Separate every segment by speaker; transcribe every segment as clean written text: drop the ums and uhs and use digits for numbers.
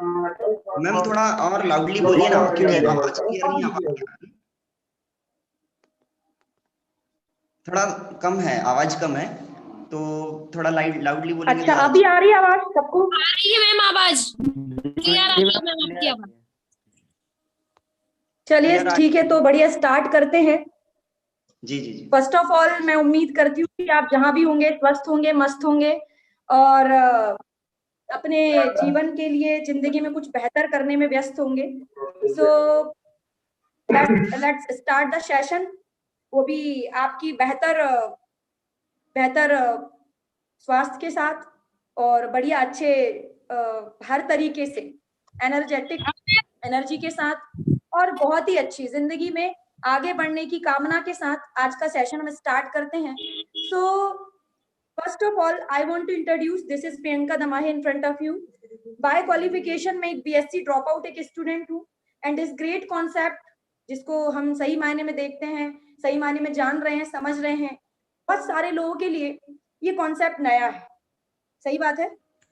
Speaker 1: Ma'am थोड़ा और loudly बोलिए ना, क्योंकि आवाज क्लियर नहीं आ पा रही है। थोड़ा कम है, आवाज कम है, तो थोड़ा लाउडली बोलेंगे
Speaker 2: अच्छा,
Speaker 1: तो
Speaker 2: अभी आ रही है आवाज सबको?
Speaker 3: आ रही है मैम आवाज, क्लियर आ रही है मैम आपकी आवाज।
Speaker 2: चलिए ठीक है, तो बढ़िया स्टार्ट करते हैं।
Speaker 1: जी जी जी।
Speaker 2: फर्स्ट ऑफ ऑल मैं उम्मीद करती हूँ कि आप जहां भी होंगे स्वस्थ होंगे, मस्त होंगे और अपने जीवन के लिए जिंदगी में कुछ बेहतर करने में व्यस्त होंगे। So let's start the session, वो भी आपकी बेहतर स्वास्थ्य के साथ और बढ़िया अच्छे हर तरीके से एनर्जेटिक एनर्जी के साथ और बहुत ही अच्छी जिंदगी में आगे बढ़ने की कामना के साथ आज का सेशन हम स्टार्ट करते हैं। So first of all I want to introduce, this is Priyanka Damahe in front of you. By qualification में एक बीएससी ड्रॉप आउट एक स्टूडेंट हूँ एंड दिस ग्रेट कॉन्सेप्ट जिसको हम सही मायने में देखते हैं, सही मायने में जान रहे हैं, समझ रहे हैं, बहुत सारे लोगों के लिए ये कॉन्सेप्ट नया है। सही बात है,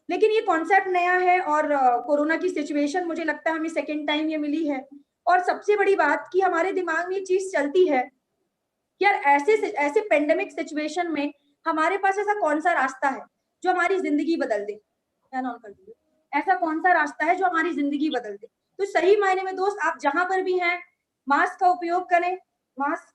Speaker 2: लेकिन ये कॉन्सेप्ट नया है और कोरोना की सिचुएशन मुझे लगता है हमें सेकेंड टाइम ये मिली है। और सबसे बड़ी बात कि हमारे दिमाग में ये चीज चलती है कि यार ऐसे पेंडेमिक सिचुएशन में हमारे पास ऐसा कौन सा रास्ता है जो हमारी जिंदगी बदल दे। ऐसा कौन सा रास्ता है जो हमारी जिंदगी बदल दे। तो सही मायने में दोस्त, आप जहां पर भी हैं मास्क का उपयोग करें, मास्क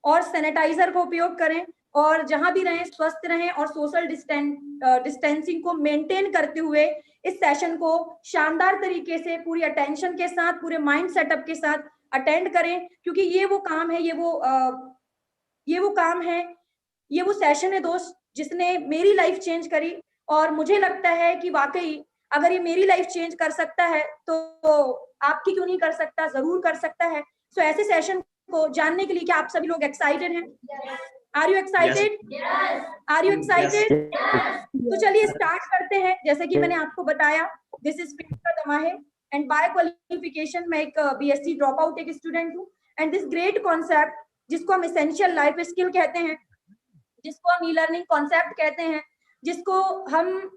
Speaker 2: और सैनिटाइजर का उपयोग करें और जहां भी रहें स्वस्थ रहें और सोशल डिस्टेंसिंग को मेंटेन करते हुए इस सेशन को शानदार तरीके से पूरी अटेंशन के साथ, पूरे माइंड सेटअप के साथ अटेंड करें, क्योंकि ये वो काम है, ये वो काम है, ये वो सेशन है दोस्त जिसने मेरी लाइफ चेंज करी। और मुझे लगता है कि वाकई अगर ये मेरी लाइफ चेंज कर सकता है तो आपकी क्यों नहीं कर सकता, जरूर कर सकता है। सो ऐसे सेशन को जानने के लिए क्या आप सभी लोग एक्साइटेड हैं? Are you excited? Are you excited? तो चलिए स्टार्ट करते हैं। जैसे कि मैंने आपको बताया, this is Priyanka Damahe and by qualification मैं एक बीएससी ड्रॉप आउट एक स्टूडेंट हूँ एंड दिस ग्रेट कॉन्सेप्ट जिसको हम एसेंशियल लाइफ स्किल कहते हैं, जिसको हम ई लर्निंग कॉन्सेप्ट कहते हैं, जिसको हम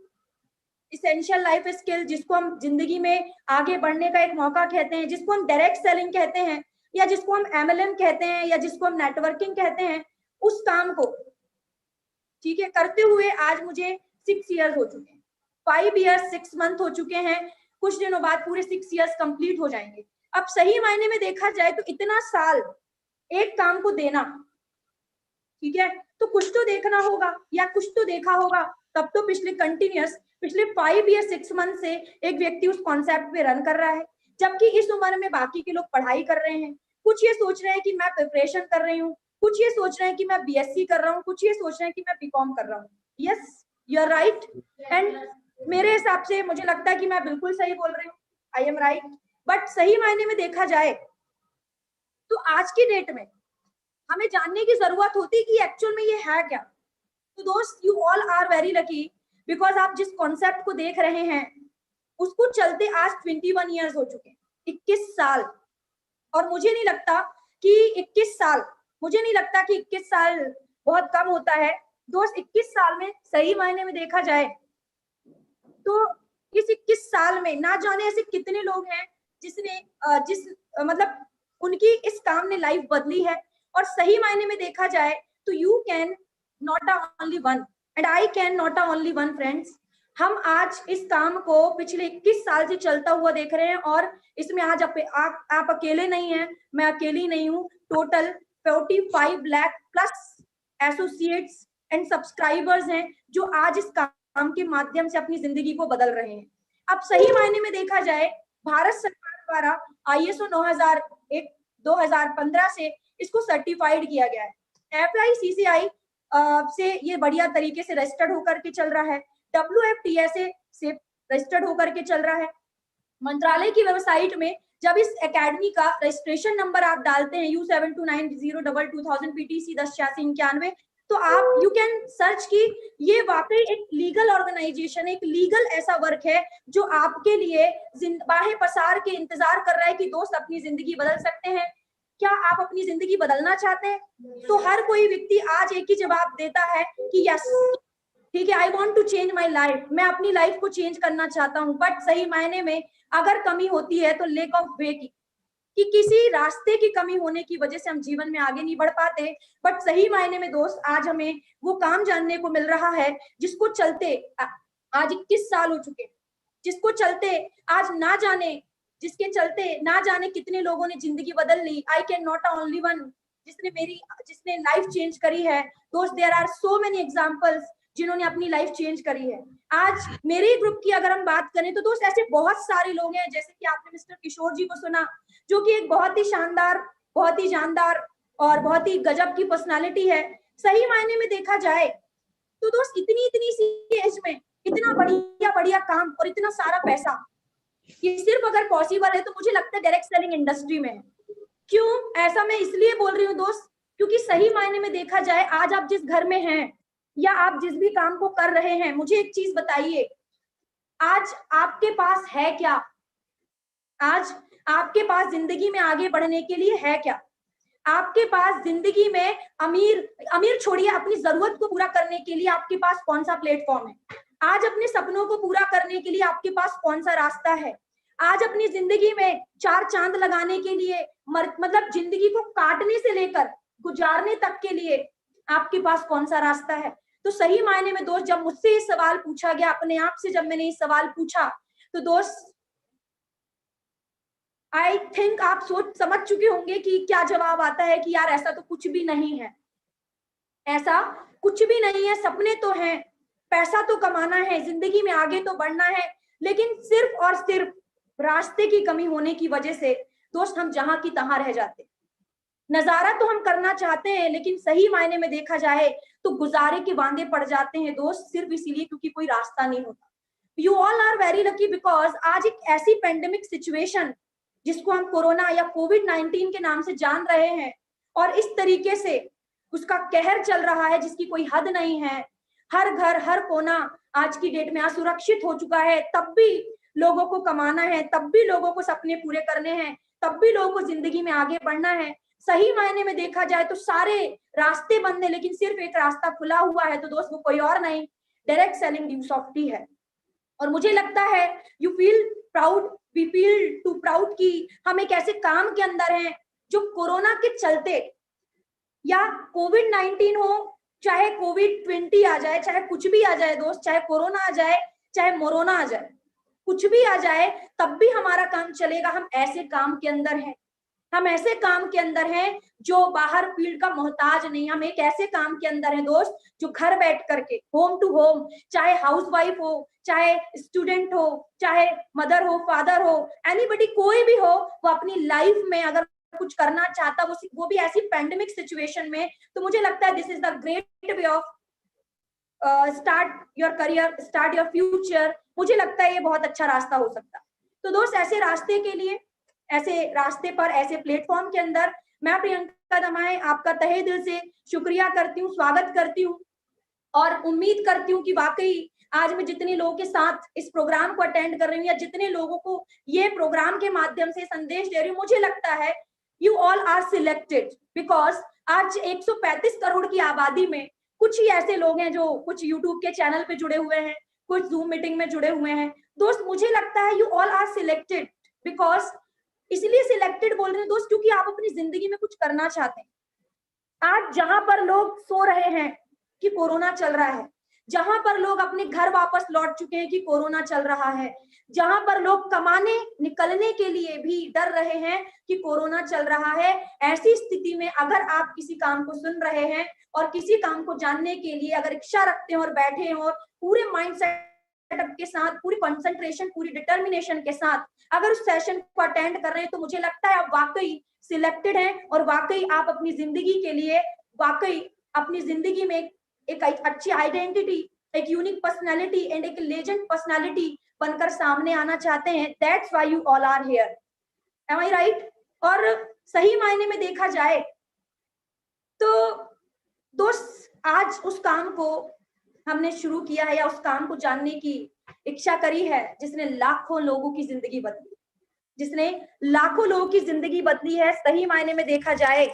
Speaker 2: इसेंशियल लाइफ स्किल, जिसको हम जिंदगी में आगे बढ़ने का एक मौका कहते हैं, जिसको हम डायरेक्ट सेलिंग कहते हैं या जिसको हम एमएलएम कहते हैं या जिसको हम नेटवर्किंग कहते हैं, उस काम को ठीक है करते हुए आज मुझे 6 इयर्स हो चुके हैं, 5 इयर्स 6 मंथ हो चुके हैं। कुछ दिनों बाद पूरे 6 इयर्स कंप्लीट हो जाएंगे। अब सही मायने में देखा जाए तो इतना साल एक काम को देना, ठीक है, तो कुछ तो देखना होगा या कुछ तो देखा होगा, तब तो पिछले 5 या 6 मंथ से एक व्यक्ति उस कॉन्सेप्ट पे रन कर रहा है, जबकि इस उम्र में बाकी के लोग पढ़ाई कर रहे हैं। कुछ ये सोच रहे हैं कि मैं प्रिपरेशन कर रही हूँ, कुछ ये सोच रहे हैं कि मैं बीएससी कर रहा हूँ, कुछ ये सोच रहे हैं कि मैं बीकॉम कर रहा हूँ। Yes, you are right. And मेरे हिसाब से मुझे लगता है कि मैं बिल्कुल सही बोल रही हूँ, आई एम राइट। बट सही मायने में देखा जाए तो आज की डेट में हमें जानने की जरूरत होती कि एक्चुअल में ये है क्या। तो दोस्त, you all are very lucky because आप जिस कॉन्सेप्ट को देख रहे हैं उसको चलते आज 21 ईयर्स हो चुके हैं, 21 साल। और मुझे नहीं लगता कि 21 साल, मुझे नहीं लगता कि 21 साल बहुत कम होता है दोस्त। 21 साल में सही मायने में देखा जाए तो इस 21 साल में ना जाने ऐसे कितने लोग हैं जिसने मतलब उनकी इस काम ने लाइफ बदली है। और सही मायने में देखा जाए तो you can not a only one and I can not a only one friends. हम आज इस काम को पिछले 21 साल से चलता हुआ देख रहे हैं और इसमें आज आप अकेले नहीं हैं, मैं अकेली नहीं हूँ। Total 45 lakh plus associates and subscribers हैं जो आज इस काम के माध्यम से अपनी जिंदगी को बदल रहे हैं। अब सही मायने में देखा जाए भारत सरकार द्वारा ISO 2015 से इसको सर्टिफाइड किया गया है। FICCI से ये बढ़िया तरीके से रजिस्टर्ड होकर के चल रहा है, WFTSA से रजिस्टर्ड होकर के चल रहा है। मंत्रालय की वेबसाइट में जब इस एकेडमी का रजिस्ट्रेशन नंबर आप डालते हैं U729022 PTC 108691, तो आप यू कैन सर्च की ये वाकई एक लीगल ऑर्गेनाइजेशन, एक लीगल ऐसा वर्क है जो आपके लिए बाहें पसार के इंतजार कर रहा है कि दोस्त अपनी जिंदगी बदल सकते हैं। क्या आप अपनी जिंदगी बदलना चाहते हैं? तो हर कोई व्यक्ति आज एक ही जवाब देता है कि यस, ठीक है, I want to change my life, मैं अपनी लाइफ को चेंज करना चाहता हूँ, बट सही मायने में अगर कमी होती है तो लेक ऑफ वे की, कि किसी रास्ते की कमी होने की वजह से हम जीवन में आगे नहीं बढ़ पाते। बट सही मायने में दोस्त आज हमें वो काम जानने को मिल रहा है जिसको चलते आज 21 साल हो चुके, जिसको चलते आज ना जाने, जिसके चलते ना जाने कितने लोगों ने जिंदगी बदल ली। I can not only one जिसने लाइफ चेंज करी है दोस्त, there are so many examples जिन्होंने अपनी लाइफ चेंज करी है। आज मेरे ग्रुप की अगर हम बात करें तो दोस्त ऐसे बहुत सारे लोग हैं, जैसे कि आपने मिस्टर किशोर जी को सुना, जो कि एक बहुत ही शानदार, बहुत ही जानदार और बहुत ही गजब की पर्सनालिटी है। सही मायने में देखा जाए तो दोस्त इतनी सी एज में इतना बढ़िया बढ़िया काम और इतना सारा पैसा, ये सिर्फ अगर पॉसिबल है तो मुझे लगता है डायरेक्ट सेलिंग इंडस्ट्री में है। क्यों ऐसा मैं इसलिए बोल रही हूँ दोस्त, क्योंकि सही मायने में देखा जाए आज आप जिस घर में हैं या आप जिस भी काम को कर रहे हैं, मुझे एक चीज बताइए, आज आपके पास है क्या? आज आपके पास जिंदगी में आगे बढ़ने के लिए है क्या? आपके पास जिंदगी में अमीर छोड़िए, अपनी जरूरत को पूरा करने के लिए आपके पास कौन सा प्लेटफॉर्म है? आज अपने सपनों को पूरा करने के लिए आपके पास कौन सा रास्ता है? आज अपनी जिंदगी में 4 चांद लगाने के लिए, मतलब जिंदगी को काटने से लेकर गुजारने तक के लिए आपके पास कौन सा रास्ता है? तो सही मायने में दोस्त, जब मुझसे ये सवाल पूछा गया, अपने आप से जब मैंने ये सवाल पूछा, तो दोस्त आई थिंक आप सोच समझ चुके होंगे कि क्या जवाब आता है, कि यार ऐसा तो कुछ भी नहीं है, ऐसा कुछ भी नहीं है। सपने तो हैं, पैसा तो कमाना है, जिंदगी में आगे तो बढ़ना है, लेकिन सिर्फ और सिर्फ रास्ते की कमी होने की वजह से दोस्त हम जहां की तहां रह जाते। नजारा तो हम करना चाहते हैं, लेकिन सही मायने में देखा जाए तो गुजारे के वांदे पड़ जाते हैं दोस्त, सिर्फ इसीलिए क्योंकि कोई रास्ता नहीं होता। You all are very lucky because आज एक ऐसी पेंडेमिक सिचुएशन जिसको हम कोरोना या कोविड-19 के नाम से जान रहे हैं, और इस तरीके से उसका कहर चल रहा है जिसकी कोई हद नहीं है। हर घर, हर कोना आज की डेट में असुरक्षित हो चुका है, तब भी लोगों को कमाना है, तब भी लोगों को सपने पूरे करने हैं, तब भी लोगों को जिंदगी में आगे बढ़ना है। सही मायने में देखा जाए तो सारे रास्ते बंद है, लेकिन सिर्फ एक रास्ता खुला हुआ है, तो दोस्त वो कोई और नहीं, डायरेक्ट सेलिंग ड्यूस ऑफ टी है। और मुझे लगता है you feel proud, we feel to proud कि हम एक ऐसे काम के अंदर हैं जो कोरोना के चलते, या कोविड-19 हो, चाहे कोविड-20 आ जाए, चाहे कुछ भी आ जाए दोस्त, चाहे कोरोना आ जाए, चाहे मोरोना आ जाए, कुछ भी आ जाए, तब भी हमारा काम चलेगा। हम ऐसे काम के अंदर हैं, हम ऐसे काम के अंदर हैं जो बाहर फील्ड का मोहताज नहीं। हम एक ऐसे काम के अंदर हैं दोस्त जो घर बैठ करके होम टू होम, चाहे हाउसवाइफ हो, चाहे स्टूडेंट हो, चाहे मदर हो, फादर हो, एनीबडी, कोई भी हो, वो अपनी लाइफ में अगर कुछ करना चाहता, वो भी ऐसी पैंडेमिक सिचुएशन में, तो मुझे लगता है this is the great way of start your career, start your future. मुझे लगता है ये बहुत अच्छा रास्ता हो सकता है। तो दोस्त ऐसे रास्ते के लिए, ऐसे रास्ते पर, ऐसे प्लेटफॉर्म के अंदर मैं प्रियंका दमाए आपका तहे दिल से शुक्रिया करती हूँ, स्वागत करती हूँ, और उम्मीद करती हूँ कि वाकई आज मैं जितने लोगों के साथ इस प्रोग्राम को अटेंड कर रही हूँ, या जितने लोगों को ये प्रोग्राम के माध्यम से संदेश दे रही हूँ, मुझे लगता है you all are selected because आज 135 करोड़ की आबादी में कुछ ही ऐसे लोग हैं जो कुछ यूट्यूब के चैनल पे जुड़े हुए हैं, कुछ जूम मीटिंग में जुड़े हुए हैं। दोस्त मुझे लगता है you all are selected because, इसलिए सिलेक्टेड बोल रहे हैं दोस्त क्योंकि आप अपनी जिंदगी में कुछ करना चाहते हैं। आज जहां पर लोग सो रहे हैं कि कोरोना चल रहा है, जहां पर लोग अपने घर वापस लौट चुके हैं कि कोरोना चल रहा है, जहां पर लोग कमाने निकलने के लिए भी डर रहे हैं कि कोरोना चल रहा है, ऐसी स्थिति में अगर आप किसी काम को सुन रहे हैं और किसी काम को जानने के लिए अगर इच्छा रखते हैं और बैठे हैं और पूरे माइंड सेटअप के साथ, पूरी कंसंट्रेशन, पूरी डिटर्मिनेशन के साथ अगर उस सेशन को अटेंड कर रहे हैं, तो मुझे लगता है आप वाकई सिलेक्टेड हैं, और वाकई आप अपनी जिंदगी के लिए, वाकई अपनी जिंदगी में एक अच्छी आइडेंटिटी, एक यूनिक पर्सनालिटी एंड एक लेजेंड पर्सनालिटी बनकर सामने आना चाहते हैं। That's why you all are here, am I right? और सही मायने में देखा जाए तो दोस्त आज उस काम को हमने शुरू किया है, या उस काम को जानने की इच्छा करी है जिसने लाखों लोगों की जिंदगी बदली, जिसने लाखों लोगों की जिंदगी बदली है। सही मायने में देखा जाए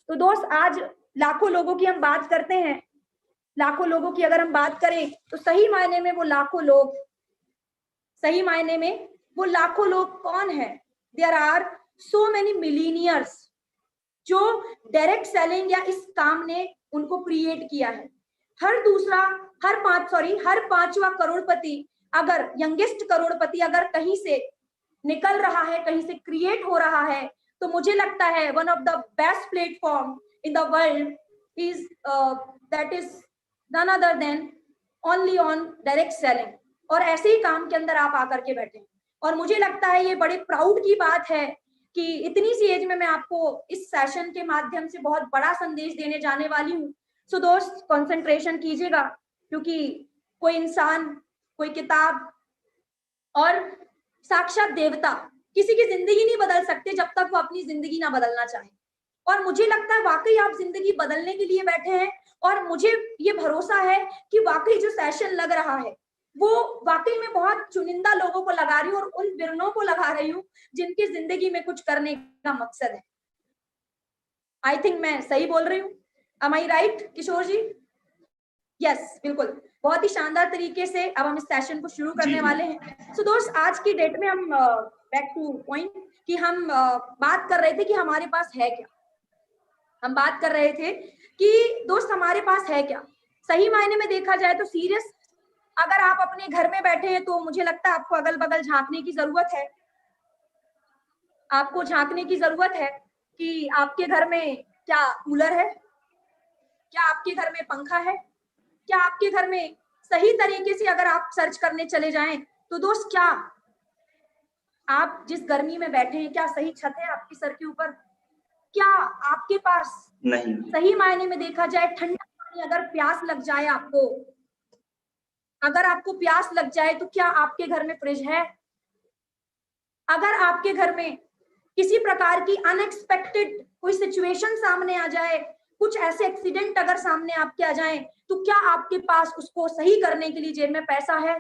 Speaker 2: तो दोस्त आज लाखों लोगों की हम बात करते हैं, लाखों लोगों की अगर हम बात करें तो सही मायने में वो लाखों लोग, सही मायने में वो लाखों लोग कौन है? There are so many millionaires जो डायरेक्ट सेलिंग या इस काम ने उनको क्रिएट किया है। हर पांचवा करोड़पति, अगर यंगेस्ट करोड़पति अगर कहीं से निकल रहा है, कहीं से क्रिएट हो रहा है, तो मुझे लगता है one of the best platform in the world is that is none other than only on direct selling. और ऐसे ही काम के अंदर आप आकर के बैठे हैं, और मुझे लगता है ये बड़े प्राउड की बात है कि इतनी सी एज में मैं आपको इस सेशन के माध्यम से बहुत बड़ा संदेश देने जाने वाली हूँ। सो दोस्त, कंसंट्रेशन कीजिएगा, क्योंकि कोई इंसान, कोई किताब और साक्षात देवता किसी की जिंदगी नहीं बदल सकते जब तक वो अपनी जिंदगी ना बदलना चाहे। और मुझे लगता है वाकई आप जिंदगी बदलने के लिए बैठे हैं, और मुझे ये भरोसा है कि वाकई जो सेशन लग रहा है वो वाकई में बहुत चुनिंदा लोगों को लगा रही हूँ, और उन बिरनों को लगा रही हूँ जिनकी जिंदगी में कुछ करने का मकसद है। आई थिंक मैं सही बोल रही हूँ। M I right Kishore ji? Yes, बिल्कुल, बहुत ही शानदार तरीके से अब हम इस सेशन को शुरू करने वाले हैं। सो दोस्त, आज की डेट में हम बैक टू पॉइंट कि हम बात कर रहे थे कि हमारे पास है क्या। हम बात कर रहे थे कि दोस्त हमारे पास है क्या। सही मायने में देखा जाए तो सीरियस, अगर आप अपने घर में बैठे हैं तो मुझे लगता है आपको अगल बगल झांकने की जरूरत है। आपको झांकने की जरूरत है कि आपके घर में क्या कूलर है, क्या आपके घर में पंखा है, क्या आपके घर में सही तरीके से अगर आप सर्च करने चले जाएं तो दोस्त, क्या आप जिस गर्मी में बैठे हैं क्या सही छत है आपके सर के ऊपर? क्या आपके पास
Speaker 1: नहीं,
Speaker 2: सही मायने में देखा जाए ठंडा पानी, अगर प्यास लग जाए आपको, अगर आपको प्यास लग जाए तो क्या आपके घर में फ्रिज है? अगर आपके घर में किसी प्रकार की अनएक्सपेक्टेड कोई सिचुएशन सामने आ जाए, कुछ ऐसे एक्सीडेंट अगर सामने आपके आ जाए, तो क्या आपके पास उसको सही करने के लिए जेब में पैसा है?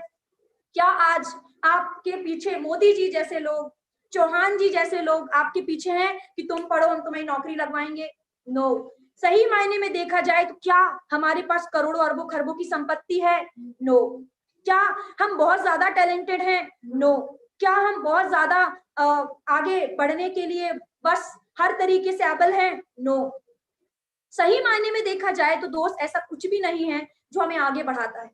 Speaker 2: क्या आज आपके पीछे मोदी जी जैसे लोग, चौहान जी जैसे लोग आपके पीछे हैं कि तुम पढ़ो, हम तुम्हें नौकरी लगवाएंगे? नो। सही मायने में देखा जाए तो क्या हमारे पास करोड़ों अरबों खरबों की संपत्ति है? नो। क्या हम बहुत ज्यादा टैलेंटेड हैं? नो। क्या हम बहुत ज्यादा आगे बढ़ने के लिए बस हर तरीके से एबल हैं? नो। सही मायने में देखा जाए तो दोस्त ऐसा कुछ भी नहीं है जो हमें आगे बढ़ाता है।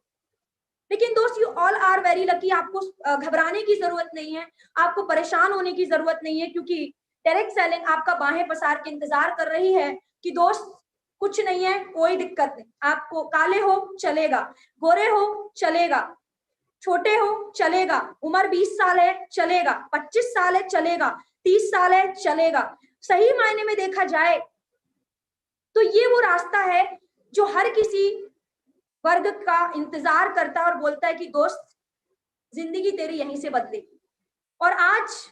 Speaker 2: लेकिन दोस्त, you all are very lucky. आपको घबराने की जरूरत नहीं है, आपको परेशान होने की जरूरत नहीं है, क्योंकि डायरेक्ट सेलिंग आपका बाहें पसार के इंतजार कर रही है कि दोस्त कुछ नहीं है, कोई दिक्कत नहीं। आपको काले हो चलेगा, गोरे हो चलेगा, छोटे हो चलेगा, उम्र 20 साल है चलेगा, 25 साल है चलेगा, 30 साल है चलेगा। सही मायने में देखा जाए तो ये वो रास्ता है जो हर किसी वर्ग का इंतजार करता है और बोलता है कि दोस्त जिंदगी तेरी यहीं से बदलेगी। और आज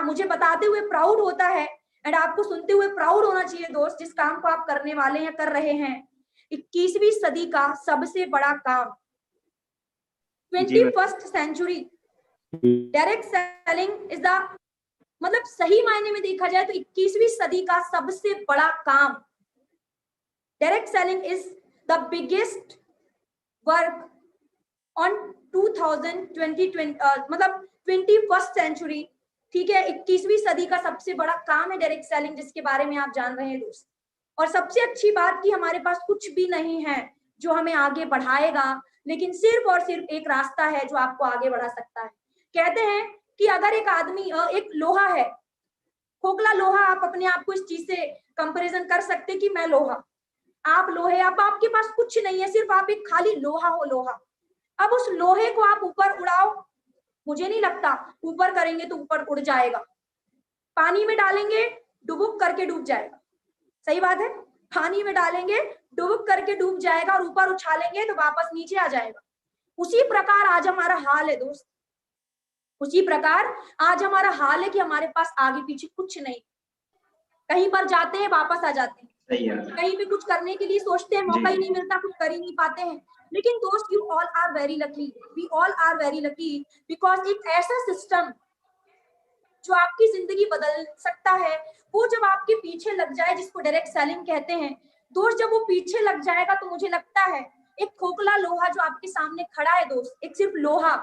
Speaker 2: मुझे बताते हुए प्राउड होता है, एंड आपको सुनते हुए प्राउड होना चाहिए दोस्त, जिस काम को आप करने वाले हैं, कर रहे हैं, 21वीं सदी का सबसे बड़ा काम, 21st century direct selling is the, मतलब सही मायने में देखा जाए तो 21वीं सदी का सबसे बड़ा काम, direct selling is the biggest work on 2020 मतलब 21st सेंचुरी। ठीक है, 21वीं सदी का सबसे बड़ा काम है डायरेक्ट सेलिंग, जिसके बारे में आप जान रहे हैं दोस्त। और सबसे अच्छी बात कि हमारे पास कुछ भी नहीं है जो हमें आगे बढ़ाएगा, लेकिन सिर्फ और सिर्फ एक रास्ता है जो आपको आगे बढ़ा सकता है। कहते हैं कि अगर एक आदमी एक लोहा है, खोखला लोहा, आप अपने आप को इस चीज से कंपैरिजन कर सकते कि मैं लोहा, आप लोहे, अब आपके पास कुछ नहीं है, सिर्फ आप एक खाली लोहा हो, लोहा। अब उस लोहे को आप ऊपर उड़ाओ, मुझे नहीं लगता ऊपर करेंगे तो ऊपर उड़ जाएगा। पानी में डालेंगे डुबुक करके डूब जाएगा। सही बात है, पानी में डालेंगे डुबुक करके डूब जाएगा, और ऊपर उछालेंगे तो वापस नीचे आ जाएगा। उसी प्रकार आज हमारा हाल है दोस्त, उसी प्रकार आज हमारा हाल है कि हमारे पास आगे पीछे कुछ नहीं, कहीं पर जाते हैं वापस आ जाते हैं, कहीं पे कुछ करने के लिए सोचते हैं, मौका ही नहीं मिलता, कुछ कर ही नहीं पाते हैं। लेकिन दोस्त, you all are very lucky, we all are very lucky, because एक ऐसा सिस्टम जो आपकी जिंदगी बदल सकता है, वो जब आपके पीछे लग जाए, जिसको डायरेक्ट सेलिंग कहते हैं दोस्त, जब वो पीछे लग जाएगा तो मुझे लगता है एक खोखला लोहा जो आपके सामने खड़ा है दोस्त, एक सिर्फ लोहा,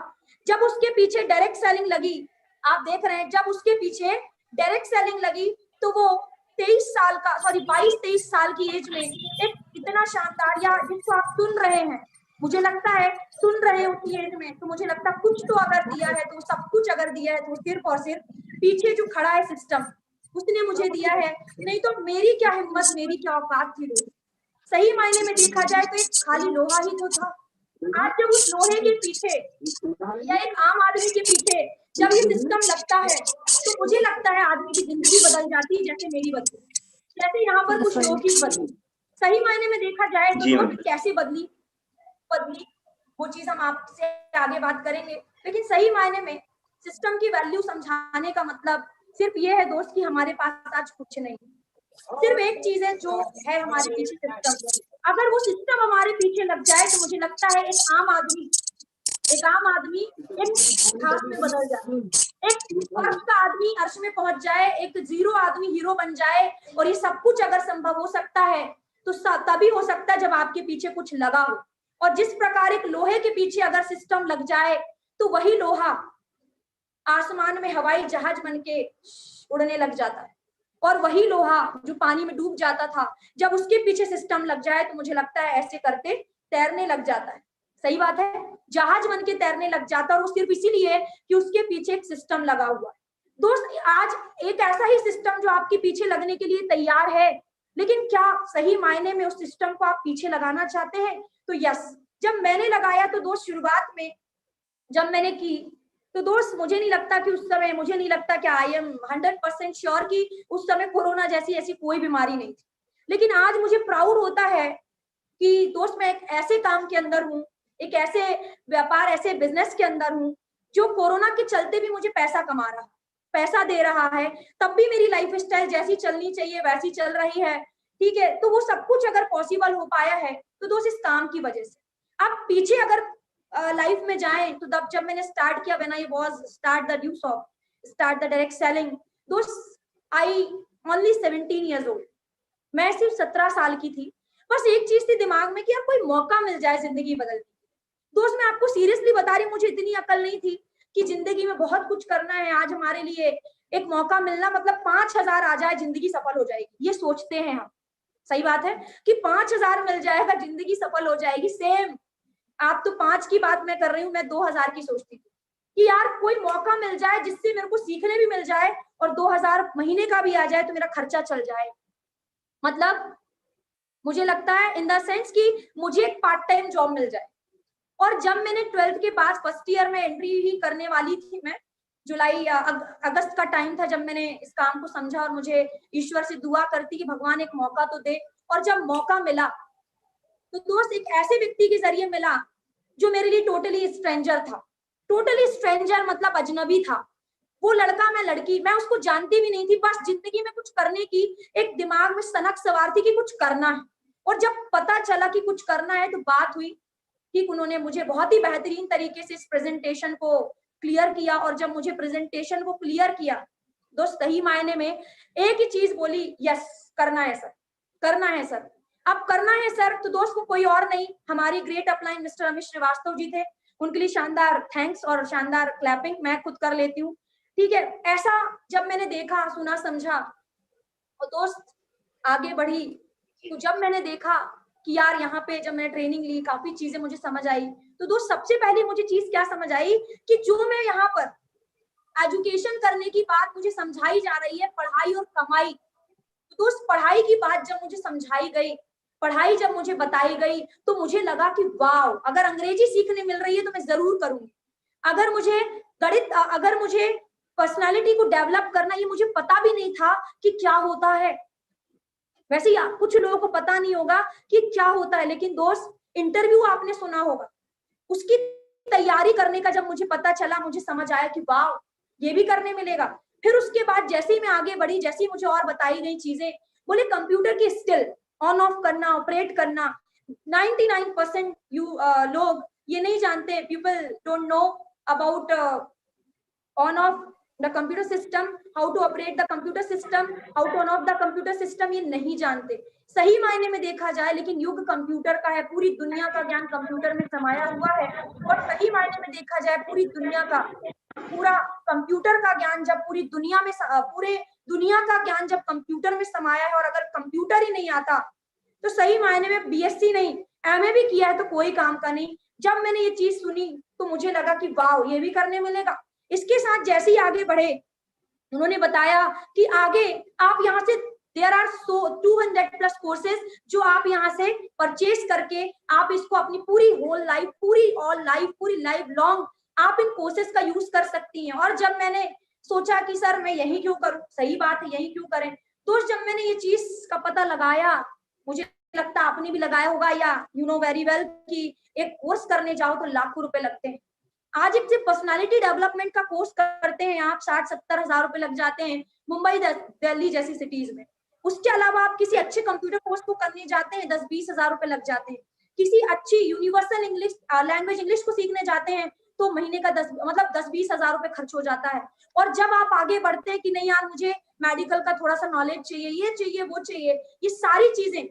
Speaker 2: जब उसके पीछे डायरेक्ट सेलिंग लगी, आप देख रहे हैं, जब उसके पीछे डायरेक्ट सेलिंग लगी तो वो 22-23 साल की एज में एक इतना शानदार, या जिसको आप सुन रहे हैं, मुझे लगता है सुन रहे हो उसी एज में, तो मुझे लगता है कुछ तो अगर दिया है तो सब कुछ अगर दिया है तो सिर्फ और सिर्फ पीछे जो खड़ा है सिस्टम, उसने मुझे दिया है। नहीं तो मेरी क्या हिम्मत, मेरी क्या औकात थी दोस्त। सही मायने में देखा जाए तो एक खाली लोहा ही तो था। आज जब उस लोहे के पीछे या एक आम आदमी के पीछे जब ये सिस्टम लगता है तो मुझे लगता है आदमी की जिंदगी बदल जाती है, जैसे मेरी बदली, जैसे यहाँ पर कुछ लोग की बदली। सही मायने में देखा जाए तो दोस्त कैसे बदली वो चीज हम आपसे आगे बात करेंगे, लेकिन सही मायने में सिस्टम की वैल्यू समझाने का मतलब सिर्फ ये है दोस्त कि हमारे पास आज कुछ नहीं, सिर्फ एक चीज है जो है हमारे पीछे सिस्टम। अगर वो सिस्टम हमारे पीछे लग जाए तो मुझे लगता है एक आम आदमी एक घास में बदल जाए, एक फर्श का आदमी अर्श में पहुंच जाए, एक जीरो आदमी हीरो बन जाए। और ये सब कुछ अगर संभव हो सकता है तो तभी हो सकता है जब आपके पीछे कुछ लगा हो। और जिस प्रकार एक लोहे के पीछे अगर सिस्टम लग जाए तो वही लोहा आसमान में हवाई जहाज बन के उड़ने लग जाता है, और वही लोहा जो पानी में डूब जाता था जब उसके पीछे सिस्टम लग जाए तो मुझे लगता है ऐसे करते तैरने लग जाता है। सही बात है, जहाज बन के तैरने लग जाता है, और वो सिर्फ इसीलिए कि उसके पीछे एक सिस्टम लगा हुआ है। दोस्त, आज एक ऐसा ही सिस्टम जो आपके पीछे लगने के लिए तैयार है, लेकिन क्या सही मायने में उस सिस्टम को आप पीछे लगाना चाहते हैं? तो यस, जब मैंने लगाया तो दोस्त शुरुआत में जब मैंने की तो दोस्त मुझे नहीं लगता कि आई एम 100% श्योर कि उस समय कोरोना जैसी ऐसी कोई बीमारी नहीं थी। लेकिन आज मुझे प्राउड होता है कि दोस्त मैं एक ऐसे काम के अंदर हूँ, एक ऐसे व्यापार, ऐसे बिजनेस के अंदर हूँ जो कोरोना के चलते भी मुझे पैसा कमा रहा है, पैसा दे रहा है, तब भी मेरी लाइफ स्टाइल जैसी चलनी चाहिए वैसी चल रही है। ठीक है, तो वो सब कुछ अगर पॉसिबल हो पाया है तो दोस्त इस काम की वजह से। आप पीछे अगर लाइफ में जाएं तो तब जब मैंने स्टार्ट किया, when I was start the direct selling, दोस्त आई ओनली 17 इयर्स ओल्ड, मैं सिर्फ 17 साल की थी। बस एक चीज थी दिमाग में कि यार कोई मौका मिल जाए जिंदगी बदलने की। दोस्त मैं आपको सीरियसली बता रही हूँ, मुझे इतनी अकल नहीं थी कि जिंदगी में बहुत कुछ करना है, आज हमारे लिए एक मौका मिलना मतलब 5,000 आ जाए जिंदगी सफल हो जाएगी, ये सोचते हैं हम। सही बात है कि 5,000 मिल जाएगा जिंदगी सफल हो जाएगी। सेम, आप तो 5 की बात मैं कर रही हूँ, मैं 2,000 की सोचती थी कि यार कोई मौका मिल जाए जिससे मेरे को सीखने भी मिल जाए और 2,000 महीने का भी आ जाए तो मेरा खर्चा चल जाए। मतलब मुझे लगता है इन द सेंस कि मुझे एक पार्ट टाइम जॉब मिल जाए। और जब मैंने 12th के बाद फर्स्ट ईयर में एंट्री ही करने वाली थी, मैं जुलाई या अगस्त का टाइम था जब मैंने इस काम को समझा और मुझे ईश्वर से दुआ करती कि भगवान एक मौका तो दे। और जब मौका मिला तो दोस्त एक ऐसे व्यक्ति के जरिए मिला जो मेरे लिए टोटली स्ट्रेंजर था। टोटली स्ट्रेंजर मतलब अजनबी था। वो लड़का, मैं लड़की, मैं उसको जानती भी नहीं थी, बस जिंदगी में कुछ करने की एक दिमाग में सनक सवार थी कि कुछ करना है। और जब पता चला कि कुछ करना है तो बात हुई, ठीक, उन्होंने मुझे बहुत ही बेहतरीन तरीके से इस प्रेजेंटेशन को क्लियर किया। और जब मुझे प्रेजेंटेशन को क्लियर किया दोस्त, सही मायने में एक ही चीज बोली, यस करना है सर, करना है सर। अब करना है सर तो दोस्त को कोई और नहीं, हमारी great upline mister Amit Shrivastava ji थे, उनके लिए शानदार थैंक्स और शानदार क्लैपिंग मैं खुद कर लेती हूँ। ठीक है, ऐसा जब मैंने देखा, सुना, समझा और दोस्त आगे बढ़ी, तो जब मैंने देखा कि यार यहाँ पे जब मैंने ट्रेनिंग ली, काफी चीजें मुझे समझ आई, तो दोस्त सबसे पहले मुझे चीज क्या समझ आई कि जो मैं यहाँ पर एजुकेशन करने की बात मुझे समझाई जा रही है, पढ़ाई और कमाई, तो दोस्त पढ़ाई की बात जब मुझे समझाई गई, पढ़ाई जब मुझे बताई गई, तो मुझे लगा कि वाव, अगर अंग्रेजी सीखने मिल रही है तो मैं जरूर करूंगी। अगर मुझे गणित, अगर मुझे पर्सनालिटी को डेवलप करना, ये मुझे पता भी नहीं था कि क्या होता है। वैसे ही कुछ लोगों को पता नहीं होगा कि क्या होता है, लेकिन दोस्त इंटरव्यू आपने सुना होगा, उसकी तैयारी करने का जब मुझे पता चला, मुझे समझ आया कि वाह ये भी करने मिलेगा। फिर उसके बाद जैसे ही मैं आगे बढ़ी, जैसे ही मुझे और बताई गई चीजें, बोले कंप्यूटर की स्किल ऑन ऑफ करना, ऑपरेट करना, 99% लोग ये नहीं जानते, people don't know about on off the computer system, how to operate the computer system, how to on off the computer system, ये नहीं जानते सही मायने में देखा जाए। लेकिन युग कंप्यूटर का है, पूरी दुनिया का ज्ञान कंप्यूटर में समाया हुआ है। और सही मायने में देखा जाए पूरी दुनिया का, पूरा कंप्यूटर का ज्ञान जब पूरी दुनिया में, पूरे दुनिया का ज्ञान जब कंप्यूटर में समाया है, और अगर कंप्यूटर ही नहीं आता तो सही मायने में बीएससी नहीं, एमए भी किया है तो कोई काम का नहीं। जब मैंने ये चीज सुनी तो मुझे लगा कि वाह, ये भी करने मिलेगा। इसके साथ जैसे ही आगे बढ़े, उन्होंने बताया कि आगे आप यहाँ से देयर आर 200+ कोर्सेज जो आप यहाँ से परचेज करके आप इसको अपनी पूरी होल लाइफ, पूरी लाइफ लॉन्ग आप इन कोर्सेज का यूज कर सकती हैं। और जब मैंने सोचा कि सर मैं यही क्यों करूं, सही बात है यही क्यों करें, तो जब मैंने ये चीज का पता लगाया, मुझे लगता आपने भी लगाया होगा, या यू नो वेरी वेल कि एक कोर्स करने जाओ तो लाखों रुपए लगते हैं। आज एक पर्सनालिटी डेवलपमेंट का कोर्स करते हैं आप, 60-70 हजार रुपए लग जाते हैं मुंबई दिल्ली जैसी सिटीज में। उसके अलावा आप किसी अच्छे कंप्यूटर कोर्स को करने जाते हैं 10-20 हजार रुपए लग जाते हैं। किसी अच्छी यूनिवर्सल इंग्लिश लैंग्वेज इंग्लिश को सीखने जाते हैं तो महीने का 10-20 हजार रुपए खर्च हो जाता है। और जब आप आगे बढ़ते हैं कि नहीं यार मुझे मेडिकल का थोड़ा सा नॉलेज चाहिए, ये चाहिए वो चाहिए, ये सारी चीजें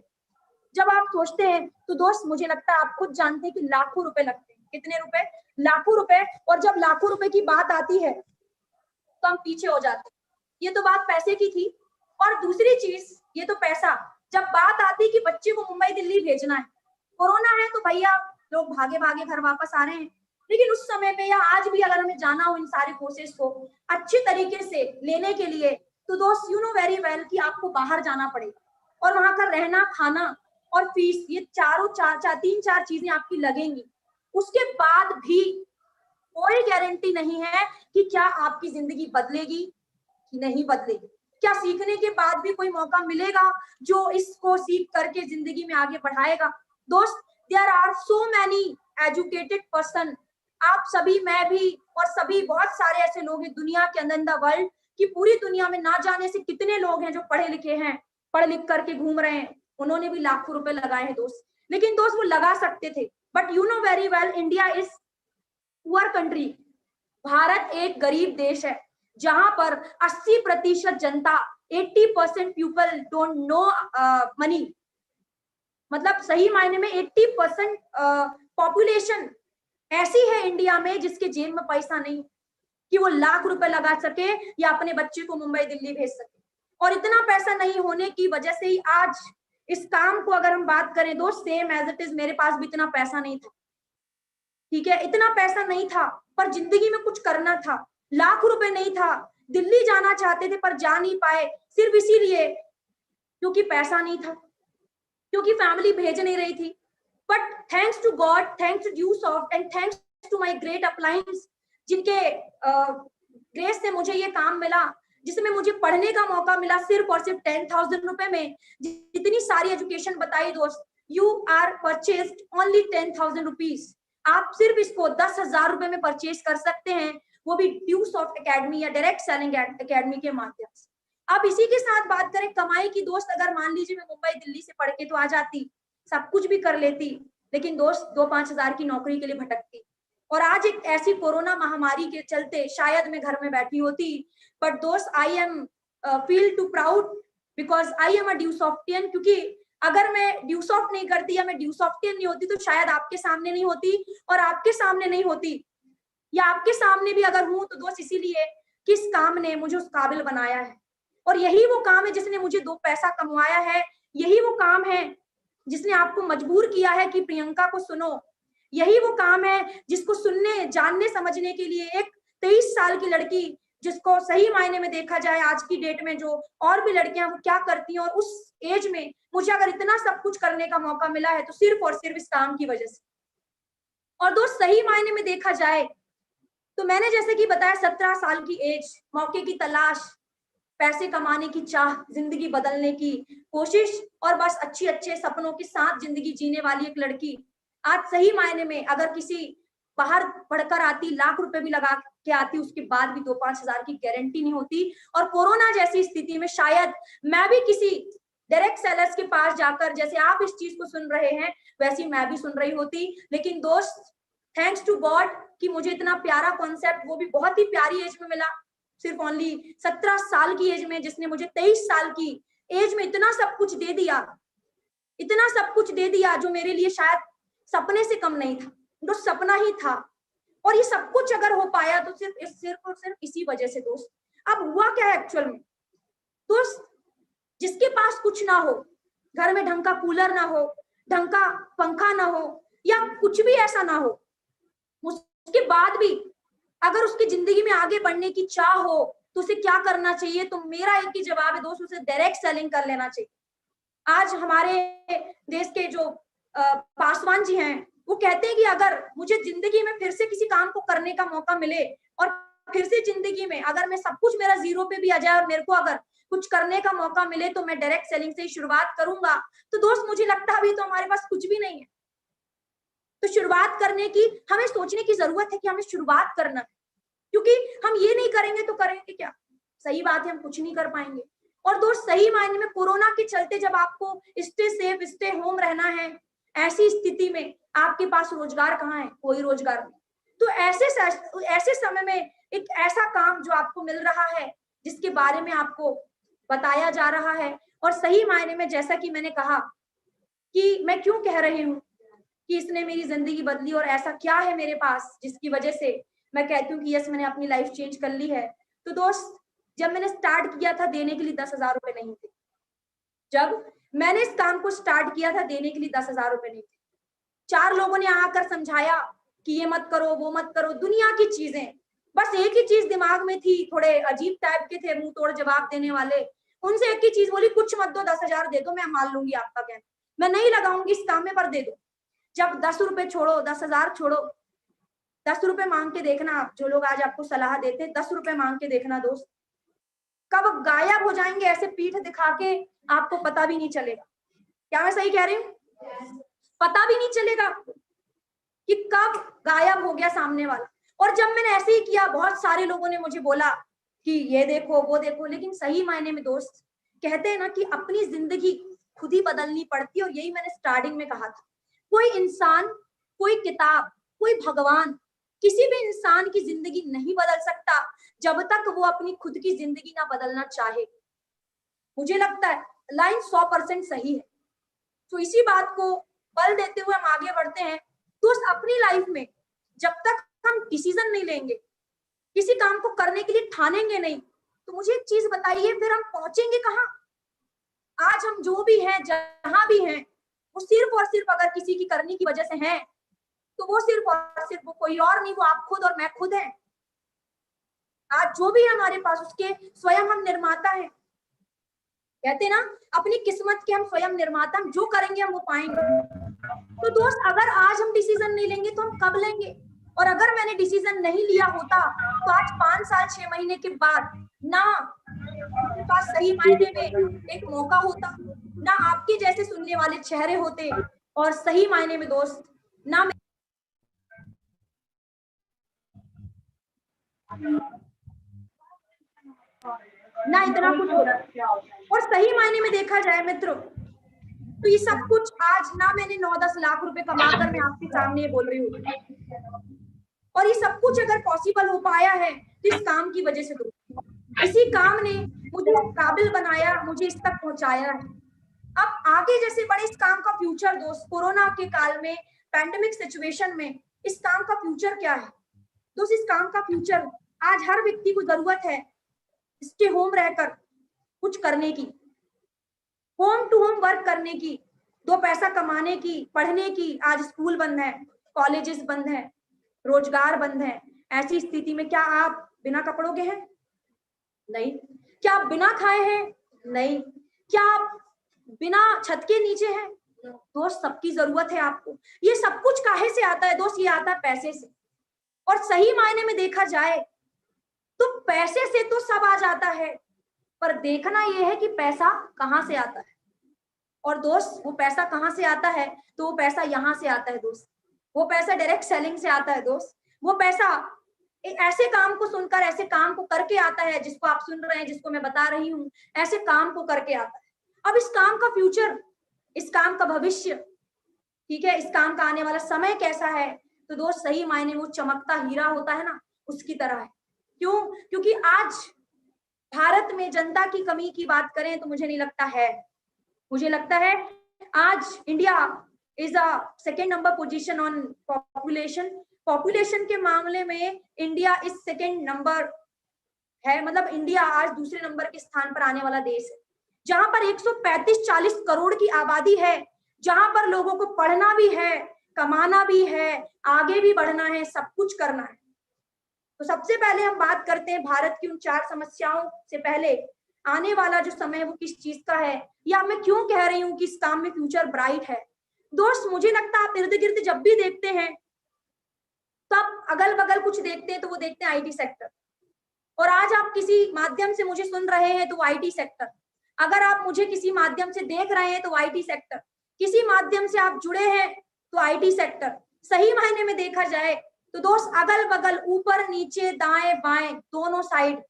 Speaker 2: जब आप सोचते हैं तो दोस्त मुझे लगता है आप खुद जानते हैं कि लाखों रुपए लगते हैं। कितने रुपए? लाखों रुपए। और जब लाखों रुपए की बात आती है तो हम पीछे हो जाते हैं। ये तो बात पैसे की थी। और दूसरी चीज, ये तो पैसा, जब बात आती है कि बच्चे को मुंबई दिल्ली भेजना है, कोरोना है तो भैया लोग भागे भागे घर वापस आ रहे हैं। लेकिन उस समय पे या आज भी अगर हमें जाना हो इन सारे कोर्सेज को अच्छे तरीके से लेने के लिए, तो दोस्त यू नो वेरी वेल कि आपको बाहर जाना पड़ेगा और वहां का रहना, खाना और फीस, ये तीन चार चीजें आपकी लगेंगी। उसके बाद भी कोई गारंटी नहीं है कि क्या आपकी जिंदगी बदलेगी कि नहीं बदलेगी, क्या सीखने के बाद भी कोई मौका मिलेगा जो इसको सीख करके जिंदगी में आगे बढ़ाएगा। दोस्त there are so many educated person, आप सभी, मैं भी और सभी बहुत सारे ऐसे लोग हैं दुनिया के अंदर, इन द वर्ल्ड, कि पूरी दुनिया में ना जाने से कितने लोग हैं जो पढ़े लिखे हैं, पढ़ लिख करके घूम रहे हैं, उन्होंने भी लाखों रुपए लगाए हैं दोस्त। लेकिन दोस्त वो लगा सकते थे, but you know very well India is poor country. Bharat एक गरीब देश है जहां पर 80% जनता, 80% पीपल डोंट नो मनी, मतलब सही मायने में 80% पॉपुलेशन ऐसी है इंडिया में जिसके जेब में पैसा नहीं कि वो लाख रुपए लगा सके या अपने बच्चे को मुंबई दिल्ली भेज सके। और इतना पैसा नहीं होने की वजह से ही आज इस काम को अगर हम बात करें दोस्त, सेम एज इट इज मेरे पास भी इतना पैसा नहीं था, ठीक है, इतना पैसा नहीं था, पर जिंदगी में कुछ करना था। लाख रुपए नहीं था, दिल्ली जाना चाहते थे पर जा नहीं पाए, सिर्फ इसीलिए क्योंकि पैसा नहीं था, क्योंकि फैमिली भेज नहीं रही थी। But thanks to God, thanks to Dusoft and thanks to my great uplines, जिनके ग्रेस से मुझे ये काम मिला, जिसमें मुझे पढ़ने का मौका मिला सिर्फ और सिर्फ 10,000 रुपए में। जितनी सारी एजुकेशन बताई दोस्त, you are purchased only 10,000 rupees. आप सिर्फ इसको 10,000 रुपए में परचेज कर सकते हैं, वो भी ड्यूसॉफ्ट एकेडमी या डायरेक्ट सेलिंग एकेडमी के माध्यम से। अब इसी के साथ बात करें कमाई की दोस्त, अगर मान लीजिए मैं मुंबई दिल्ली से पढ़ के तो आ जाती, सब कुछ भी कर लेती, लेकिन दोस्त 2-5 हजार की नौकरी के लिए भटकती। और आज एक ऐसी कोरोना महामारी के चलते शायद मैं घर में बैठी होती, बट दोस्त I am feel to proud because I am a Dusoftian, क्योंकि अगर मैं ड्यूसॉफ्ट नहीं करती या मैं ड्यूसॉफ्टियन नहीं होती तो शायद आपके सामने नहीं होती, और आपके सामने नहीं होती या आपके सामने भी अगर हूं तो दोस्त इसीलिए कि इस काम ने मुझे उस काबिल बनाया है। और यही वो काम है जिसने मुझे 2 पैसा कमवाया है, यही वो काम है जिसने आपको मजबूर किया है कि प्रियंका को सुनो, यही वो काम है जिसको सुनने, जानने, समझने के लिए एक 23 साल की लड़की, जिसको सही मायने में देखा जाए आज की डेट में जो और भी लड़कियां वो क्या करती हैं, और उस एज में मुझे अगर इतना सब कुछ करने का मौका मिला है तो सिर्फ और सिर्फ इस काम की वजह से। और दोस्त सही मायने में देखा जाए तो मैंने जैसे कि बताया 17 साल की एज, मौके की तलाश, पैसे कमाने की चाह, जिंदगी बदलने की कोशिश और बस अच्छे सपनों के साथ जिंदगी जीने वाली एक लड़की आज सही मायने में अगर किसी बाहर पढ़कर आती, लाख रुपए भी लगा के आती, उसके बाद भी 2-5 हजार की गारंटी नहीं होती। और कोरोना जैसी स्थिति में शायद मैं भी किसी डायरेक्ट सेलर्स के पास जाकर, जैसे आप इस चीज को सुन रहे हैं वैसी मैं भी सुन रही होती। लेकिन दोस्त थैंक्स टू गॉड कि मुझे इतना प्यारा कॉन्सेप्ट, वो भी बहुत ही प्यारी एज में मिला, सिर्फ ओनली 17 साल की एज में, जिसने मुझे 23 साल की एज में इतना सब कुछ दे दिया, इतना सब कुछ दे दिया जो मेरे लिए शायद सपने से कम नहीं था, जो सपना ही था। और ये सब कुछ अगर हो पाया तो सिर्फ और सिर्फ इसी वजह से दोस्त। अब हुआ क्या है एक्चुअल में दोस्त, जिसके पास कुछ ना हो, घर में ढंग का कूलर ना हो, ढंग का पंखा ना हो, या कुछ भी ऐसा ना हो, उसके बाद भी अगर उसकी जिंदगी में आगे बढ़ने की चाह हो तो उसे क्या करना चाहिए? तो मेरा एक ही जवाब है दोस्त, उसे डायरेक्ट सेलिंग कर लेना चाहिए। आज हमारे देश के जो पासवान जी हैं वो कहते हैं कि अगर मुझे जिंदगी में फिर से किसी काम को करने का मौका मिले और फिर से जिंदगी में अगर मैं सब कुछ मेरा जीरो पे भी आ जाए और मेरे को अगर कुछ करने का मौका मिले तो मैं डायरेक्ट सेलिंग से ही शुरुआत करूंगा। तो दोस्त मुझे लगता है अभी तो हमारे पास कुछ भी नहीं है, तो शुरुआत करने की हमें सोचने की जरूरत है कि हमें शुरुआत करना है, क्योंकि हम ये नहीं करेंगे तो करेंगे क्या? सही बात है, हम कुछ नहीं कर पाएंगे। और दोस्त सही मायने में कोरोना के चलते जब आपको स्टे सेफ स्टे होम रहना है, ऐसी स्थिति में आपके पास रोजगार कहाँ है? कोई रोजगार नहीं। तो ऐसे समय में एक ऐसा काम जो आपको मिल रहा है, जिसके बारे में आपको बताया जा रहा है, और सही मायने में जैसा कि मैंने कहा कि मैं क्यों कह रही हूँ कि इसने मेरी जिंदगी बदली, और ऐसा क्या है मेरे पास जिसकी वजह से मैं कहती हूँ कि यस मैंने अपनी लाइफ चेंज कर ली है। तो दोस्त जब मैंने स्टार्ट किया था देने के लिए 10,000 रुपए नहीं थे, जब मैंने इस काम को स्टार्ट किया था देने के लिए 10,000 रुपए नहीं थे। 4 लोगों ने आकर समझाया कि ये मत करो वो मत करो, दुनिया की चीजें, बस एक ही चीज दिमाग में थी, थोड़े अजीब टाइप के थे मुंह तोड़ जवाब देने वाले, उनसे एक ही चीज बोली, कुछ मत दो, 10,000 दे दो, मैं मान लूंगी आपका कहना, मैं नहीं लगाऊंगी इस काम में, पर दे दो। जब 10 रुपए छोड़ो, 10,000 छोड़ो, 10 रुपए मांग के देखना, आप जो लोग आज आपको सलाह देते हैं 10 रुपए मांग के देखना दोस्त, कब गायब हो जाएंगे ऐसे पीठ दिखा के आपको पता भी नहीं चलेगा। क्या मैं सही कह रही हूँ? पता भी नहीं चलेगा आपको कि कब गायब हो गया सामने वाला। और जब मैंने ऐसे ही किया, बहुत सारे लोगों ने मुझे बोला कि ये देखो वो देखो, लेकिन सही मायने में दोस्त कहते हैं ना कि अपनी जिंदगी खुद ही बदलनी पड़ती है, और यही मैंने स्टार्टिंग में कहा था। कोई इंसान, कोई किताब, कोई भगवान किसी भी इंसान की जिंदगी नहीं बदल सकता जब तक वो अपनी खुद की जिंदगी ना बदलना चाहे। मुझे लगता है लाइन 100% सही है। तो इसी बात को बल देते हुए हम आगे बढ़ते हैं। तो अपनी लाइफ में जब तक हम डिसीजन नहीं लेंगे, किसी काम को करने के लिए ठानेंगे नहीं, तो मुझे एक चीज बताइए, फिर हम पहुंचेंगे कहाँ? आज हम जो भी हैं, जहां भी हैं, वो सिर्फ और सिर्फ अगर किसी की करनी की वजह से हैं, तो वो सिर्फ और सिर्फ वो कोई और नहीं, वो आप खुद और मैं खुद हैं। आज जो भी है हमारे पास उसके स्वयं हम निर्माता हैं। कहते ना अपनी किस्मत के हम स्वयं निर्माता, हम जो करेंगे हम वो पाएंगे। तो दोस्त अगर आज हम डिसीजन नहीं लेंगे तो हम कब लेंगे? और अगर मैंने डिसीजन नहीं लिया होता तो आज 5 साल 6 महीने के बाद ना मेरे पास सही मायने में एक मौका होता, ना आपके जैसे सुनने वाले चेहरे होते, और सही मायने में दोस्त ना ना इतना कुछ होता। और सही मायने में देखा जाए मित्रों, तो ये सब कुछ आज ना मैंने 9-10 लाख रुपए कमाकर मैं आपके सामने बोल रही हूँ, और ये सब कुछ अगर पॉसिबल हो पाया है तो इस काम की वजह से, तो इसी काम ने मुझे काबिल बनाया, मुझे इस तक पहुंचाया है। अब आगे जैसे बड़े इस काम का फ्यूचर दोस्त, कोरोना के काल में, पैंडेमिक सिचुएशन में इस काम का फ्यूचर क्या है दोस्त? इस काम का फ्यूचर आज हर व्यक्ति को जरूरत है स्टे होम रहकर कुछ करने की, होम टू होम वर्क करने की, 2 पैसा कमाने की, पढ़ने की। आज स्कूल बंद है, कॉलेजेस बंद है, रोजगार बंद है। ऐसी स्थिति में क्या आप बिना कपड़ों के हैं? नहीं। क्या आप बिना खाए हैं? नहीं। क्या आप बिना छत के नीचे हैं? दोस्त सबकी जरूरत है आपको। ये सब कुछ काहे से आता है दोस्त? ये आता है पैसे से। और सही मायने में देखा जाए तो पैसे से तो सब आ जाता है, पर देखना यह है कि पैसा कहां से आता है। और दोस्त वो पैसा कहां से आता है? तो वो पैसा यहां से आता है दोस्त, वो पैसा डायरेक्ट सेलिंग से आता है दोस्त। वो पैसा ऐसे काम को सुनकर, ऐसे काम को करके आता है जिसको आप सुन रहे हैं, जिसको मैं बता रही हूँ, ऐसे काम को करके आता है। अब इस काम का फ्यूचर, इस काम का भविष्य, ठीक है, इस काम का आने वाला समय कैसा है? तो दोस्त सही मायने वो चमकता हीरा होता है ना, उसकी तरह है। क्यों? क्योंकि आज भारत में जनता की कमी की बात करें तो मुझे नहीं लगता है, मुझे लगता है आज India is a second number position on population. Population के मामले में इंडिया इस सेकेंड नंबर है, मतलब इंडिया आज दूसरे नंबर के स्थान पर आने वाला देश है, जहां पर 135-40 करोड़ की आबादी है, जहां पर लोगों को पढ़ना भी है, कमाना भी है, आगे भी बढ़ना है, सब कुछ करना है। तो सबसे पहले हम बात करते हैं भारत की उन 4 समस्याओं से पहले आने वाला जो समय है वो किस चीज का है, या मैं क्यों कह रही हूँ कि इस काम में फ्यूचर ब्राइट है। दोस्त, मुझे लगता है आप इर्द गिर्द जब भी देखते हैं तो आप अगल बगल कुछ देखते हैं तो वो देखते हैं आईटी सेक्टर, और आज आप किसी माध्यम से मुझे सुन रहे हैं तो आईटी सेक्टर, अगर आप मुझे किसी माध्यम से देख रहे हैं तो आईटी सेक्टर, किसी माध्यम से आप जुड़े हैं तो आईटी सेक्टर। सही मायने में देखा जाए तो दोस्त अगल बगल, ऊपर नीचे, दाएं बाएं, दोनों साइड,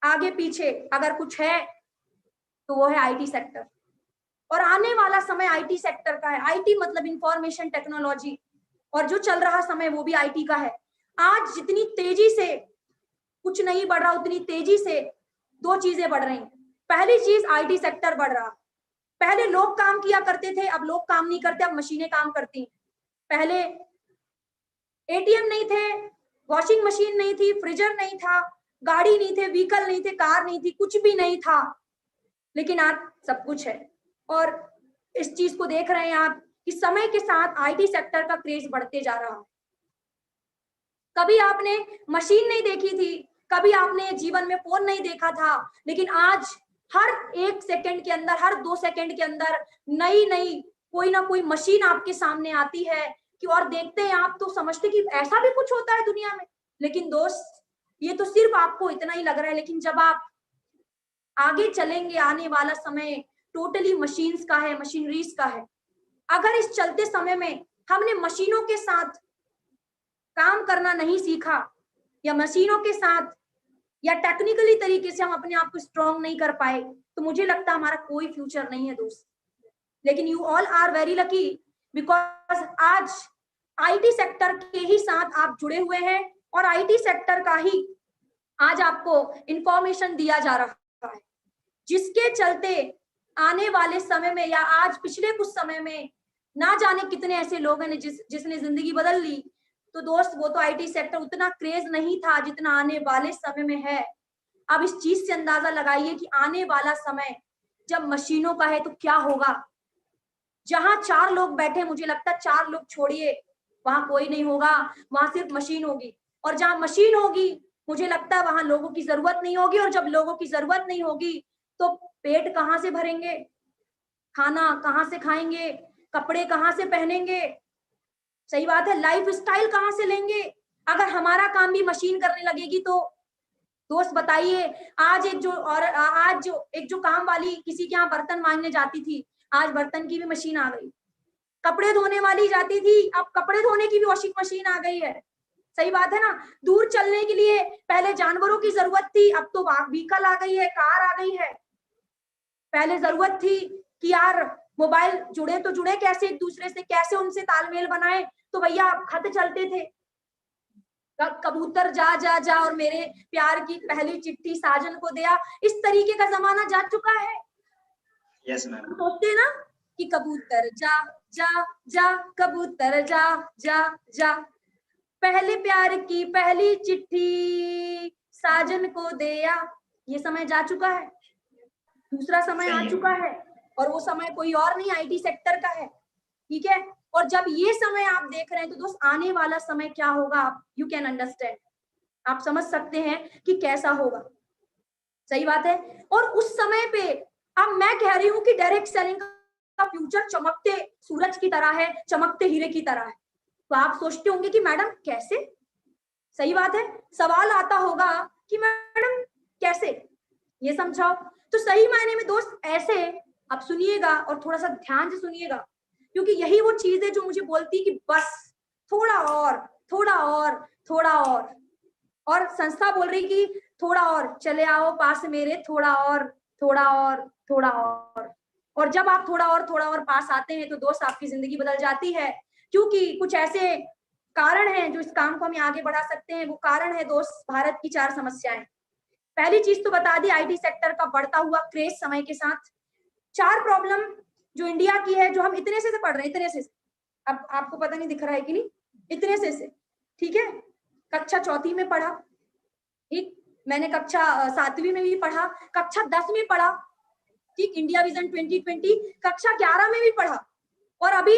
Speaker 2: आगे पीछे अगर कुछ है तो वो है आईटी सेक्टर। और आने वाला समय आईटी सेक्टर का है। आईटी मतलब इंफॉर्मेशन टेक्नोलॉजी, और जो चल रहा समय वो भी आईटी का है। आज जितनी तेजी से कुछ नहीं बढ़ रहा, उतनी तेजी से 2 चीजें बढ़ रही। पहली चीज, आईटी सेक्टर बढ़ रहा। पहले लोग काम किया करते थे, अब लोग काम नहीं करते, अब मशीनें काम करती। पहले एटीएम नहीं थे, वॉशिंग मशीन नहीं थी, फ्रीजर नहीं था, गाड़ी नहीं थे, व्हीकल नहीं थे, कार नहीं थी, कुछ भी नहीं था, लेकिन आज सब कुछ है। और इस चीज को देख रहे हैं आप कि समय के साथ आईटी सेक्टर का क्रेज बढ़ते जा रहा है। कभी आपने मशीन नहीं देखी थी, कभी आपने जीवन में फोन नहीं देखा था, लेकिन आज हर 1 सेकंड के अंदर, हर 2 सेकंड के अंदर नई नई कोई ना कोई मशीन आपके सामने आती है कि, और देखते हैं आप तो समझते कि ऐसा भी कुछ होता है दुनिया में। लेकिन दोस्त, ये तो सिर्फ आपको इतना ही लग रहा है, लेकिन जब आप आगे चलेंगे, आने वाला समय टोटली मशीन्स का है, मशीनरीज का है। अगर इस चलते समय में हमने मशीनों के साथ काम करना नहीं सीखा, या मशीनों के साथ या टेक्निकली तरीके से हम अपने आप को स्ट्रॉन्ग नहीं कर पाए, तो मुझे लगता है हमारा कोई फ्यूचर नहीं है दोस्त। लेकिन you all are very lucky, because आज आईटी सेक्टर के ही साथ आप जुड़े हुए हैं, और आईटी सेक्टर का ही आज आपको इंफॉर्मेशन दिया जा रहा है, जिसके चलते आने वाले समय में, या आज पिछले कुछ समय में ना जाने कितने ऐसे लोग हैं जिसने जिंदगी बदल ली। तो दोस्त, वो तो आईटी सेक्टर उतना क्रेज नहीं था जितना आने वाले समय में है। अब इस चीज से अंदाजा लगाइए कि आने वाला समय जब मशीनों का है तो क्या होगा। जहां 4 लोग बैठे, मुझे लगता है 4 लोग छोड़िए, वहां कोई नहीं होगा, वहां सिर्फ मशीन होगी। और जहां मशीन होगी, मुझे लगता है वहां लोगों की जरूरत नहीं होगी, और जब लोगों की जरूरत नहीं होगी तो पेट कहाँ से भरेंगे, खाना कहाँ से खाएंगे, कपड़े कहाँ से पहनेंगे, सही बात है, लाइफ स्टाइल कहाँ से लेंगे। अगर हमारा काम भी मशीन करने लगेगी तो दोस्त बताइए, आज एक जो काम वाली किसी के यहाँ बर्तन मांगने जाती थी, आज बर्तन की भी मशीन आ गई। कपड़े धोने वाली जाती थी, अब कपड़े धोने की भी वॉशिंग मशीन आ गई है। सही बात है ना। दूर चलने के लिए पहले जानवरों की जरूरत थी, अब तो व्हीकल आ गई है, कार आ गई है। पहले जरूरत थी कि यार मोबाइल जुड़े तो जुड़े कैसे एक दूसरे से, कैसे उनसे तालमेल बनाए, तो भैया खत चलते थे, कबूतर जा जा जा और मेरे प्यार की पहली चिट्ठी साजन को दिया। इस तरीके का जमाना जा चुका है।
Speaker 1: Yes ma'am.
Speaker 2: सोचते ना कि कबूतर जा जा जा, कबूतर जा जा जा, पहले प्यार की पहली चिट्ठी साजन को दिया। ये समय जा चुका है, दूसरा समय आ चुका है, और वो समय कोई और नहीं, आईटी सेक्टर का है। ठीक है। और जब ये समय आप देख रहे हैं तो दोस्त, आने वाला समय क्या होगा, आप यू कैन अंडरस्टैंड, आप समझ सकते हैं कि कैसा होगा। सही बात है। और उस समय पे अब मैं कह रही हूँ कि डायरेक्ट सेलिंग का फ्यूचर चमकते सूरज की तरह है, चमकते हीरे की तरह है। तो आप सोचते होंगे कि मैडम कैसे। सही बात है, सवाल आता होगा कि मैडम कैसे, ये समझाओ। तो सही मायने में दोस्त ऐसे, आप सुनिएगा और थोड़ा सा ध्यान से सुनिएगा, क्योंकि यही वो चीज है जो मुझे बोलती कि बस थोड़ा और, थोड़ा और, थोड़ा और संस्था बोल रही कि थोड़ा और चले आओ पास मेरे, थोड़ा और, थोड़ा और, थोड़ा और जब आप थोड़ा और पास आते हैं तो दोस्त आपकी जिंदगी बदल जाती है। क्योंकि कुछ ऐसे कारण है जो इस काम को हमें आगे बढ़ा सकते हैं, वो कारण है दोस्त भारत की 4 समस्याएं। पहली चीज तो बता दी, आईटी सेक्टर का बढ़ता हुआ क्रेज समय के साथ। 4 प्रॉब्लम जो इंडिया की है, जो हम इतने से पढ़ रहे हैं, इतने से, अब आपको पता नहीं दिख रहा है कि नहीं, इतने से, ठीक है। कक्षा 4वीं में पढ़ा, ठीक, मैंने कक्षा 7वीं में भी पढ़ा, कक्षा 10 में पढ़ा, ठीक, इंडिया विजन 2020, कक्षा 11 में भी पढ़ा, और अभी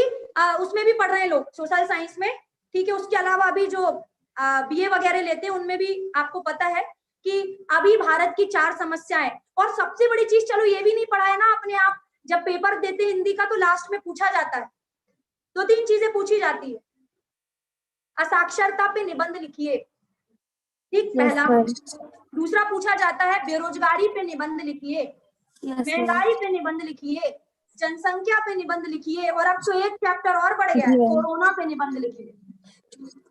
Speaker 2: उसमें भी पढ़ रहे हैं लोग सोशल साइंस में, ठीक है। उसके अलावा अभी जो बीए वगैरह लेते हैं उनमें भी आपको पता है कि अभी भारत की 4 समस्याएं। और सबसे बड़ी चीज, चलो ये भी नहीं पढ़ा है ना अपने आप, जब पेपर देते हैं हिंदी का तो लास्ट में पूछा जाता है, 2-3 चीजें पूछी जाती है। असाक्षरता पे निबंध लिखिए, ठीक, पहला। दूसरा पूछा जाता है बेरोजगारी पे निबंध लिखिए, महंगाई पे निबंध लिखिए, जनसंख्या पे निबंध लिखिए, और अब तो एक चैप्टर और बढ़ गया है, कोरोना पे निबंध लिखिए।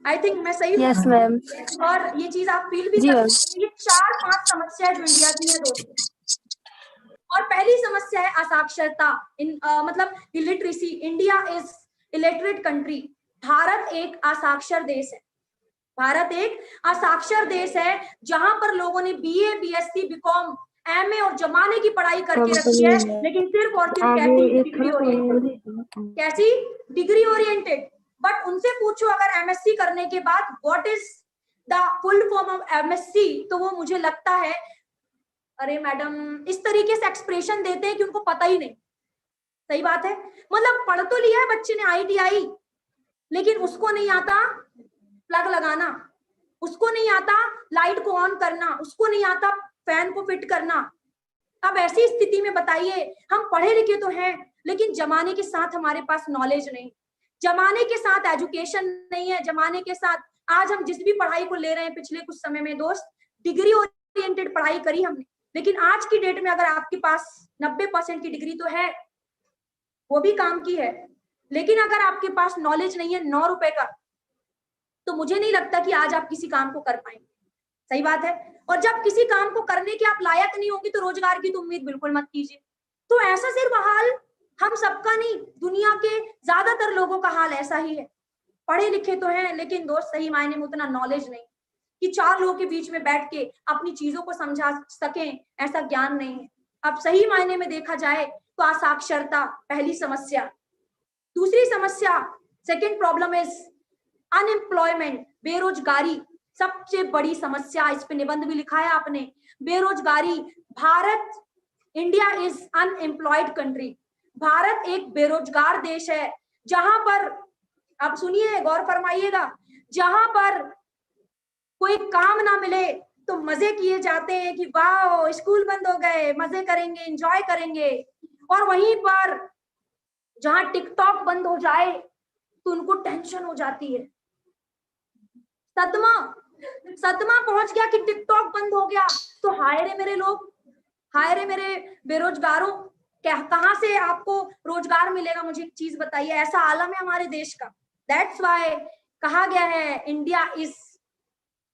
Speaker 2: आई थिंक मैं सही हूँ?
Speaker 4: Yes ma'am.
Speaker 2: और ये चीज आप फील भी कर सकते हैं। ये 4-5 समस्या जो इंडिया की है दोस्तों। और पहली समस्या है असाक्षरता, मतलब illiteracy. India is illiterate country. Bharat एक असाक्षर देश है। भारत एक असाक्षर देश है, जहां पर लोगों ने बीए, बीएससी, बीकॉम, एमए और जमाने की पढ़ाई करके रखी है, लेकिन सिर्फ और सिर्फ डिग्री ओरिएंटेड। कैसी? Degree oriented. बट उनसे पूछो अगर एमएससी करने के बाद what is the full form of MSc, तो वो मुझे लगता है, अरे मैडम, इस तरीके से एक्सप्रेशन देते हैं कि उनको पता ही नहीं। सही बात है, मतलब पढ़ तो लिया है बच्चे ने आईटीआई, लेकिन उसको नहीं आता प्लग लगाना, उसको नहीं आता लाइट को ऑन करना, उसको नहीं आता फैन को फिट करना। अब ऐसी स्थिति में बताइए, हम पढ़े लिखे तो हैं, लेकिन जमाने के साथ हमारे पास नॉलेज नहीं, जमाने के साथ एजुकेशन नहीं है, जमाने के साथ आज हम जिस भी पढ़ाई को ले रहे हैं पिछले कुछ समय में दोस्त, डिग्री ओरिएंटेड पढ़ाई करी हमने, लेकिन आज की डेट में अगर आपके पास 90% की डिग्री तो है, वो भी काम की है, लेकिन अगर आपके पास नॉलेज नहीं है 9 रुपए का, तो मुझे नहीं लगता कि आज आप किसी काम को कर पाएंगे। सही बात है। और जब किसी काम को करने के आप लायक नहीं होंगे तो रोजगार की तो उम्मीद बिल्कुल मत कीजिए। तो ऐसा सिर्फ हाल हम सबका नहीं, दुनिया के ज्यादातर लोगों का हाल ऐसा ही है। पढ़े लिखे तो हैं, लेकिन दोस्त सही मायने में उतना नॉलेज नहीं कि 4 लोगों के बीच में बैठ के अपनी चीजों को समझा सकें, ऐसा ज्ञान नहीं है। अब सही मायने में देखा जाए तो असाक्षरता पहली समस्या। दूसरी समस्या, सेकेंड प्रॉब्लम इज अनएम्प्लॉयमेंट, बेरोजगारी, सबसे बड़ी समस्या। इस पे निबंध भी लिखा है आपने, बेरोजगारी। Bharat, India is unemployed country. Bharat एक बेरोजगार देश है, जहां पर, आप सुनिए, गौर फरमाइएगा, जहां पर कोई काम ना मिले तो मजे किए जाते हैं कि वाह स्कूल बंद हो गए, मजे करेंगे, एंजॉय करेंगे। और वहीं पर जहां टिकटॉक बंद हो जाए तो उनको टेंशन हो जाती है, सदमा पहुंच गया कि टिकटॉक बंद हो गया, तो हाय रे मेरे लोग, हाय रे मेरे बेरोजगारों, कहां से आपको रोजगार मिलेगा? मुझे एक चीज बताइए, ऐसा आलम है हमारे देश का। दैट्स व्हाई कहा गया है इंडिया इज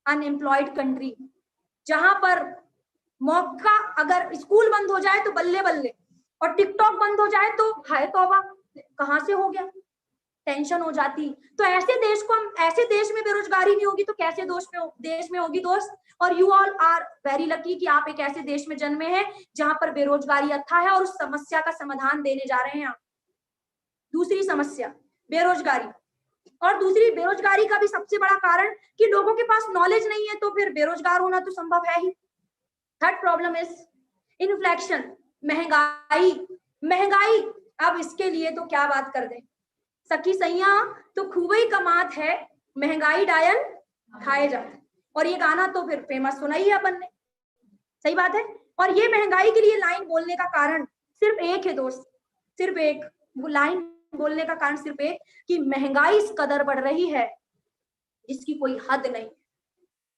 Speaker 2: अनएम्प्लॉयड कंट्री, जहां पर मौका, अगर स्कूल बंद हो जाए तो बल्ले बल्ले, और टिकटॉक बंद हो जाए तो हाय तौबा, कहां से हो गया, टेंशन हो जाती। तो ऐसे देश को हम, ऐसे देश में बेरोजगारी नहीं होगी तो कैसे देश में होगी दोस्त? और you all are very lucky कि आप एक ऐसे देश में जन्मे हैं जहां पर बेरोजगारी अथाह है, और उस समस्या का समाधान देने जा रहे हैं आप। दूसरी समस्या बेरोजगारी, और दूसरी बेरोजगारी का भी सबसे बड़ा कारण कि लोगों के पास नॉलेज नहीं है, तो फिर बेरोजगार होना तो संभव है ही। थर्ड प्रॉब्लम इज इन्फ्लेशन, महंगाई। अब इसके लिए तो क्या बात कर दें, सखी सैया तो खूब ही कमात है, महंगाई डायल खाए जाते। और ये गाना तो फिर फेमस सुना ही है अपन ने। सही बात है। और ये महंगाई के लिए लाइन बोलने का कारण सिर्फ एक है दोस्त, सिर्फ एक, वो लाइन बोलने का कारण सिर्फ एक, कि महंगाई इस कदर बढ़ रही है जिसकी कोई हद नहीं।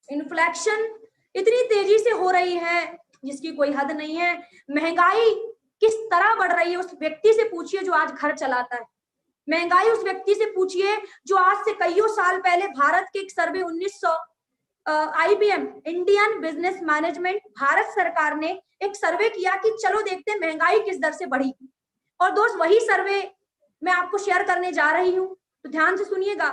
Speaker 2: इन्फ्लेशन इतनी तेजी से हो रही है जिसकी कोई हद नहीं है। महंगाई किस तरह बढ़ रही है उस व्यक्ति से पूछिए जो आज घर चलाता है। महंगाई उस व्यक्ति से पूछिए जो आज से कईयों साल पहले भारत के एक सर्वे 1900 IBM Indian business management, Bharat सरकार ने एक सर्वे किया कि चलो देखते हैं महंगाई किस दर से बढ़ी। और दोस्त वही सर्वे मैं आपको शेयर करने जा रही हूँ, तो ध्यान से सुनिएगा।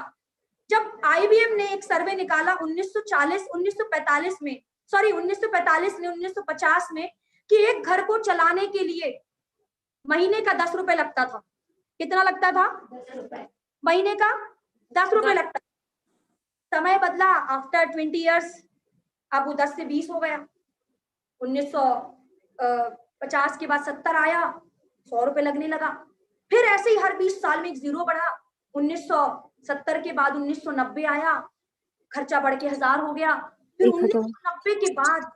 Speaker 2: जब IBM ने एक सर्वे निकाला 1945 में, सॉरी 1945 ने 1950 में, कि एक घर को चलाने के लिए महीने का 10 रुपए लगता था। कितना लगता था? 10 रुपए महीने का, 10 रुपए लगता। समय बदला आफ्टर 20 इयर्स, अब वो 10 से 20 हो गया। 1950 के बाद 70 आया, 100 रुपए लगने लगा। फिर ऐसे ही हर 20 साल में एक जीरो बढ़ा। 1970 के बाद 1990 आया, खर्चा बढ़ के 1000 हो गया। फिर 1990 के बाद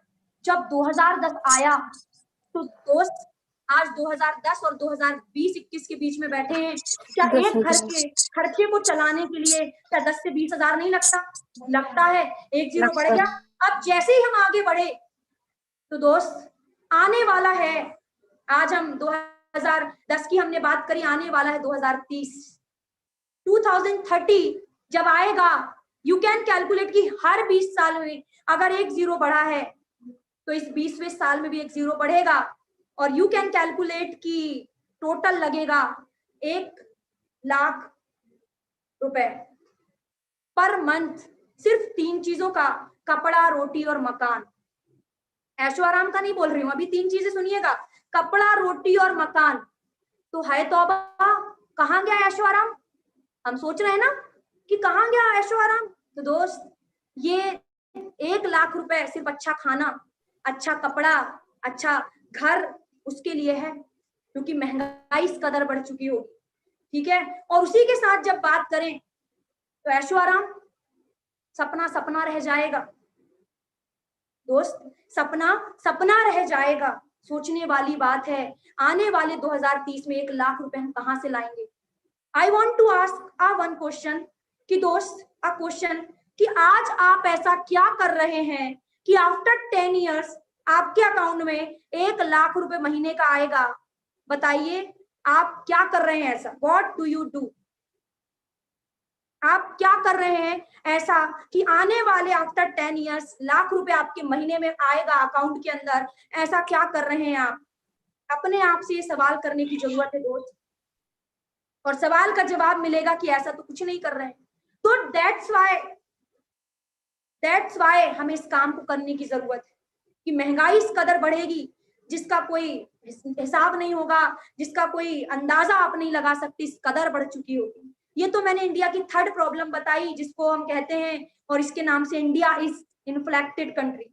Speaker 2: जब 2010 आया, तो दोस्त आज 2010 और 2020-21 के बीच में बैठे हैं, क्या एक घर के खर्चे को चलाने के लिए क्या 10 से 20 हजार नहीं लगता? लगता है। एक जीरो बढ़ गया। अब जैसे ही हम आगे बढ़े तो दोस्त आने वाला है, आज हम 2010 की हमने बात करी, आने वाला है 2030, 2030 जब आएगा, यू कैन कैलकुलेट कि हर 20 साल में अगर एक जीरो बढ़ा है तो इस 20वें साल में भी एक जीरो बढ़ेगा, और यू कैन कैलकुलेट कि टोटल लगेगा 1 लाख रुपए पर मंथ, सिर्फ 3 चीजों का, कपड़ा, रोटी और मकान। ऐशो आराम का नहीं बोल रही हूँ, अभी 3 चीजें सुनिएगा, कपड़ा, रोटी और मकान। तो है तौबा, कहाँ गया ऐशो आराम? हम सोच रहे हैं ना कि कहाँ गया ऐशो आराम। तो दोस्त ये 1 लाख रुपए सिर्फ अच्छा खाना, अच्छा कपड़ा, अच्छा घर उसके लिए है, क्योंकि महंगाई इस कदर बढ़ चुकी होगी। ठीक है, और उसी के साथ जब बात करें तो ऐशो आराम सपना सपना रह जाएगा दोस्त, सपना सपना रह जाएगा। सोचने वाली बात है, आने वाले 2030 में 1 लाख रुपए हम कहां से लाएंगे? I want to ask one question कि दोस्त, अ क्वेश्चन कि आज आप ऐसा क्या कर रहे हैं कि आफ्टर 10 इयर्स आपके अकाउंट में 1 लाख रुपए महीने का आएगा? बताइए आप क्या कर रहे हैं ऐसा? What do you do? आप क्या कर रहे हैं ऐसा कि आने वाले आफ्टर 10 इयर्स लाख रुपए आपके महीने में आएगा अकाउंट के अंदर? ऐसा क्या कर रहे हैं आप? अपने आप से ये सवाल करने की जरूरत है दोस्त, और सवाल का जवाब मिलेगा कि ऐसा तो कुछ नहीं कर रहे हैं। तो दैट्स वाई हमें इस काम को करने की जरूरत है कि महंगाई इस कदर बढ़ेगी जिसका कोई हिसाब नहीं होगा, जिसका कोई अंदाजा आप नहीं लगा सकते, इस कदर बढ़ चुकी होगी। ये तो मैंने इंडिया की 3rd प्रॉब्लम बताई, जिसको हम कहते हैं, और इसके नाम से India is inflicted country.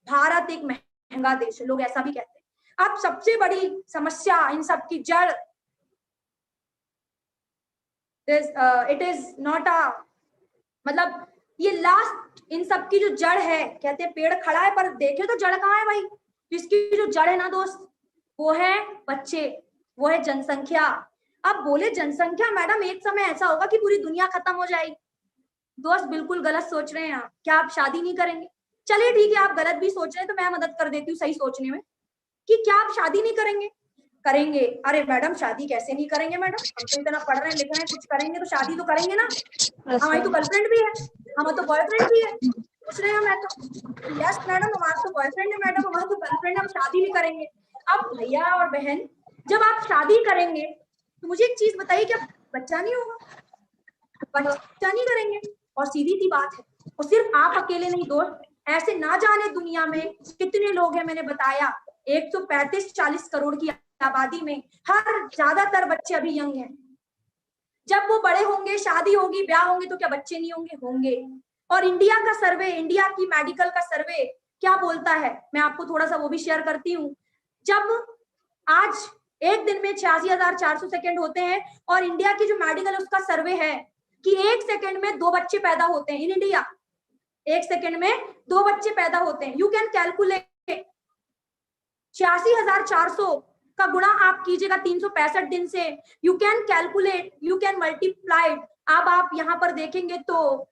Speaker 2: Bharat एक महंगा देश है, लोग ऐसा भी कहते हैं। अब सबसे बड़ी समस्या इन सब की जड़, इट इज नॉट अ, मतलब ये लास्ट, इन सब की जो जड़ है, कहते हैं पेड़ खड़ा है पर देखे तो जड़ कहाँ है भाई? इसकी जो जड़ है ना दोस्त, वो है बच्चे, वो है जनसंख्या। अब बोले जनसंख्या मैडम एक समय ऐसा होगा कि पूरी दुनिया खत्म हो जाएगी। दोस्त बिल्कुल गलत सोच रहे हैं आप। क्या आप शादी नहीं करेंगे? चलिए ठीक है, आप गलत भी सोच रहे हैं तो मैं मदद कर देती हूँ सही सोचने में, कि क्या आप शादी नहीं करेंगे? करेंगे। अरे मैडम शादी कैसे नहीं करेंगे मैडम, हम तो इतना पढ़ रहे हैं लिख रहे हैं, कुछ करेंगे तो शादी तो करेंगे ना। हमारी तो गर्लफ्रेंड भी है, हमारा तो बॉयफ्रेंड भी है, पूछ रहे हैं मैं तो, यस मैडम हमारा तो बॉयफ्रेंड है, मैडम हमारा तो गर्लफ्रेंड है, हम शादी भी करेंगे। अब भैया और बहन, जब आप शादी करेंगे तो मुझे एक चीज बताइए, क्या बच्चा नहीं होगा? बच्चा नहीं करेंगे, और सीधी सी बात है, और सिर्फ आप अकेले नहीं दोस्त, ऐसे ना जाने दुनिया में कितने लोग हैं। मैंने बताया 135-40 करोड़ की आबादी में हर ज्यादातर बच्चे अभी यंग हैं। जब वो बड़े होंगे, शादी होगी, ब्याह होंगे, तो क्या बच्चे नहीं होंगे? होंगे। और इंडिया का सर्वे, इंडिया की मेडिकल का सर्वे क्या बोलता है, मैं आपको थोड़ा सा वो भी शेयर करती हूँ। जब आज एक दिन में 86,400 सेकेंड होते हैं, और इंडिया की जो मेडिकल है उसका सर्वे है कि 1 सेकेंड में 2 बच्चे पैदा होते हैं इन इंडिया। 1 सेकेंड में 2 बच्चे पैदा होते हैं। यू कैन कैलकुलेट 86,400 का गुणा आप कीजिएगा 365 दिन से, you can calculate, you can multiplied. अब आप यहाँ पर देखेंगे तो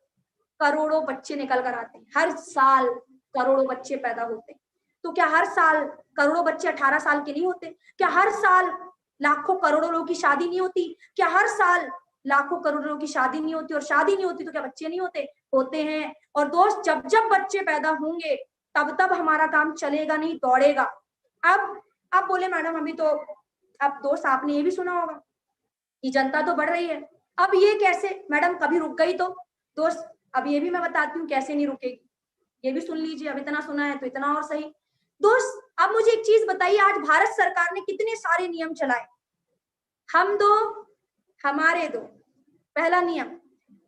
Speaker 2: करोड़ों बच्चे निकल कर आते हैं, हर साल करोड़ों बच्चे पैदा होते हैं। तो क्या हर साल करोड़ों बच्चे 18 साल के नहीं होते? क्या हर साल लाखों करोड़ों लोगों की शादी नहीं होती? क्या हर साल लाखों करोड़ों लोगों की शादी नहीं होती? और शादी नहीं होती तो क्या बच्चे नहीं होते? होते हैं। और दोस्त जब जब बच्चे पैदा होंगे तब तब हमारा काम चलेगा नहीं, दौड़ेगा। अब बोले मैडम अभी तो, अब दोस्त आपने ये भी सुना होगा कि जनता तो बढ़ रही है, अब ये कैसे मैडम, कभी रुक गई तो दोस्त अब ये भी मैं बताती हूँ कैसे नहीं रुकेगी, ये भी सुन लीजिए। अब इतना सुना है तो इतना और सही। दोस्त अब मुझे एक चीज बताइए, आज भारत सरकार ने कितने सारे नियम चलाए, हम दो हमारे दो। पहला नियम,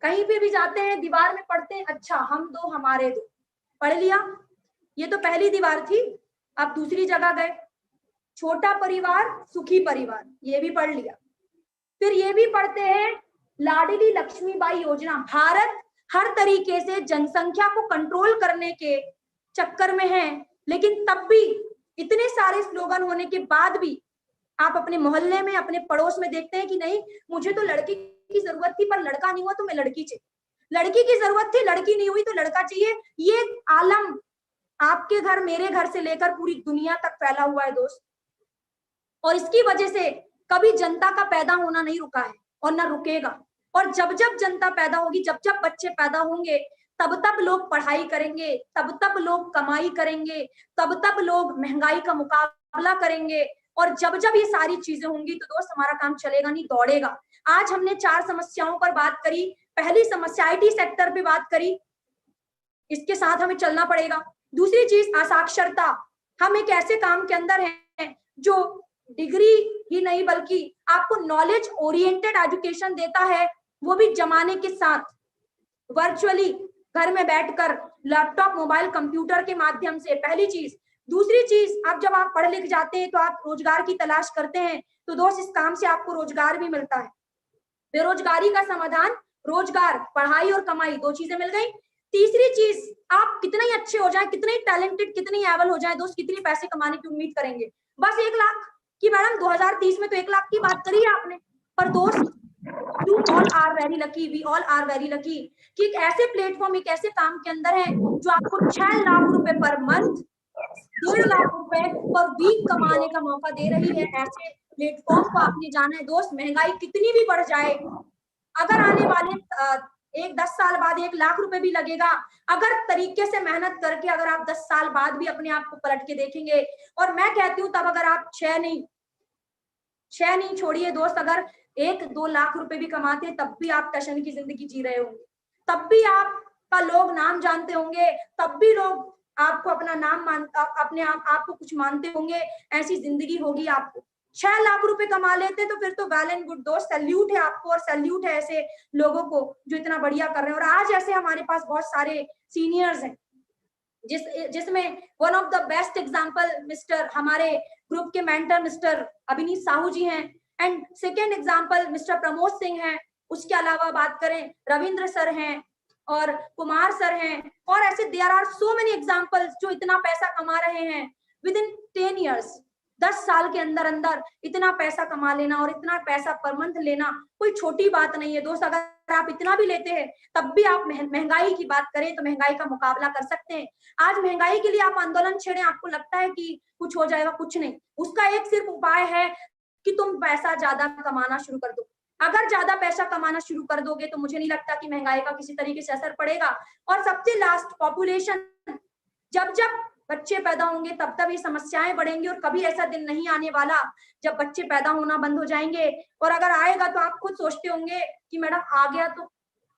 Speaker 2: कहीं पे भी जाते हैं दीवार में पढ़ते हैं, अच्छा हम दो हमारे दो, पढ़ लिया, ये तो पहली दीवार थी। अब दूसरी जगह गए, छोटा परिवार सुखी परिवार, ये भी पढ़ लिया। फिर ये भी पढ़ते हैं लाडली लक्ष्मीबाई योजना। भारत हर तरीके से जनसंख्या को कंट्रोल करने के चक्कर में है, लेकिन तब भी इतने सारे स्लोगन होने के बाद भी आप अपने मोहल्ले में अपने पड़ोस में देखते हैं कि नहीं मुझे तो लड़की की जरूरत थी पर लड़का नहीं हुआ तो मैं लड़की चाहिए, लड़की की जरूरत थी लड़की नहीं हुई तो लड़का चाहिए। ये आलम आपके घर मेरे घर से लेकर पूरी दुनिया तक फैला हुआ है दोस्त, और इसकी वजह से कभी जनता का पैदा होना नहीं रुका है और ना रुकेगा। और जब जब जनता पैदा होगी, जब जब बच्चे पैदा होंगे, तब तब लोग पढ़ाई करेंगे, तब तब लोग कमाई करेंगे, तब तब लोग महंगाई का मुकाबला करेंगे। और जब जब ये सारी चीजें होंगी तो दोस्त हमारा काम चलेगा नहीं, दौड़ेगा। आज हमने 4 समस्याओं पर बात करी। पहली समस्या आईटी सेक्टर पे बात करी, इसके साथ हमें चलना पड़ेगा। दूसरी चीज असाक्षरता, हम एक ऐसे काम के अंदर हैं जो डिग्री ही नहीं बल्कि आपको नॉलेज ओरिएंटेड एजुकेशन देता है, वो भी जमाने के साथ, वर्चुअली घर में बैठकर लैपटॉप मोबाइल कंप्यूटर के माध्यम से। पहली चीज। दूसरी चीज, अब जब आप पढ़ लिख जाते हैं तो आप रोजगार की तलाश करते हैं, तो दोस्त इस काम से आपको रोजगार भी मिलता है। बेरोजगारी का समाधान रोजगार, पढ़ाई और कमाई, 2 चीजें मिल गई। तीसरी चीज, आप कितने ही अच्छे हो जाए, कितने ही टैलेंटेड, कितने ही एबल हो जाए दोस्त, कितने पैसे कमाने की उम्मीद करेंगे? बस 1 लाख की। मैडम 2030 में तो 1 लाख की बात करी है आपने, पर दोस्त you all are very lucky, we all are very lucky कि एक ऐसे प्लेटफॉर्म, एक ऐसे काम के अंदर है जो आपको 6 लाख रुपए पर मंथ, 1.5 लाख रुपए पर वीक कमाने का मौका दे रही है। ऐसे प्लेटफॉर्म को आपने जाना है दोस्त। महंगाई कितनी भी बढ़ जाए, अगर आने वाले 10 साल बाद 1 लाख रुपए भी लगेगा, अगर तरीके से मेहनत करके अगर आप 10 साल बाद भी अपने आप को पलट के देखेंगे, और मैं कहती हूँ तब अगर आप 6 नहीं छोड़िए दोस्त, अगर 1-2 लाख रुपए भी कमाते हैं तब भी आप टशन की जिंदगी जी रहे होंगे, तब भी आपका लोग नाम जानते होंगे, तब भी लोग आपको अपना नाम अपने आपको कुछ मानते होंगे। ऐसी जिंदगी होगी आपको। 6 लाख रुपए कमा लेते तो फिर तो वेल एंड गुड दोस्त, सैल्यूट है आपको, और सैल्यूट है ऐसे लोगों को जो इतना बढ़िया कर रहे हैं। और आज ऐसे हमारे पास बहुत सारे सीनियर्स हैं जिसमें one of the best example mister, हमारे ग्रुप के मेंटर मिस्टर अभिनीत साहू जी हैं, and second example mister Pramod Singh हैं। उसके अलावा बात करें रविंद्र सर हैं और कुमार सर हैं, और ऐसे there are so many examples जो इतना पैसा कमा रहे हैं विद इन 10 ईयर्स। 10 साल के अंदर अंदर इतना पैसा कमा लेना और इतना पैसा पर मंथ लेना कोई छोटी बात नहीं है दोस्त। अगर आप इतना भी लेते हैं तब भी आप महंगाई की बात करें तो महंगाई का मुकाबला कर सकते हैं। आज महंगाई के लिए आप आंदोलन छेड़े, आपको लगता है कि कुछ हो जाएगा, कुछ नहीं। उसका एक सिर्फ उपाय है कि तुम पैसा ज्यादा कमाना शुरू कर दो। अगर ज्यादा पैसा कमाना शुरू कर दोगे तो मुझे नहीं लगता कि महंगाई का किसी तरीके से असर पड़ेगा। और सबसे लास्ट, पॉपुलेशन, जब जब बच्चे पैदा होंगे तब तब ये समस्याएं बढ़ेंगी, और कभी ऐसा दिन नहीं आने वाला जब बच्चे पैदा होना बंद हो जाएंगे। और अगर आएगा तो आप खुद सोचते होंगे कि मैडम आ गया तो,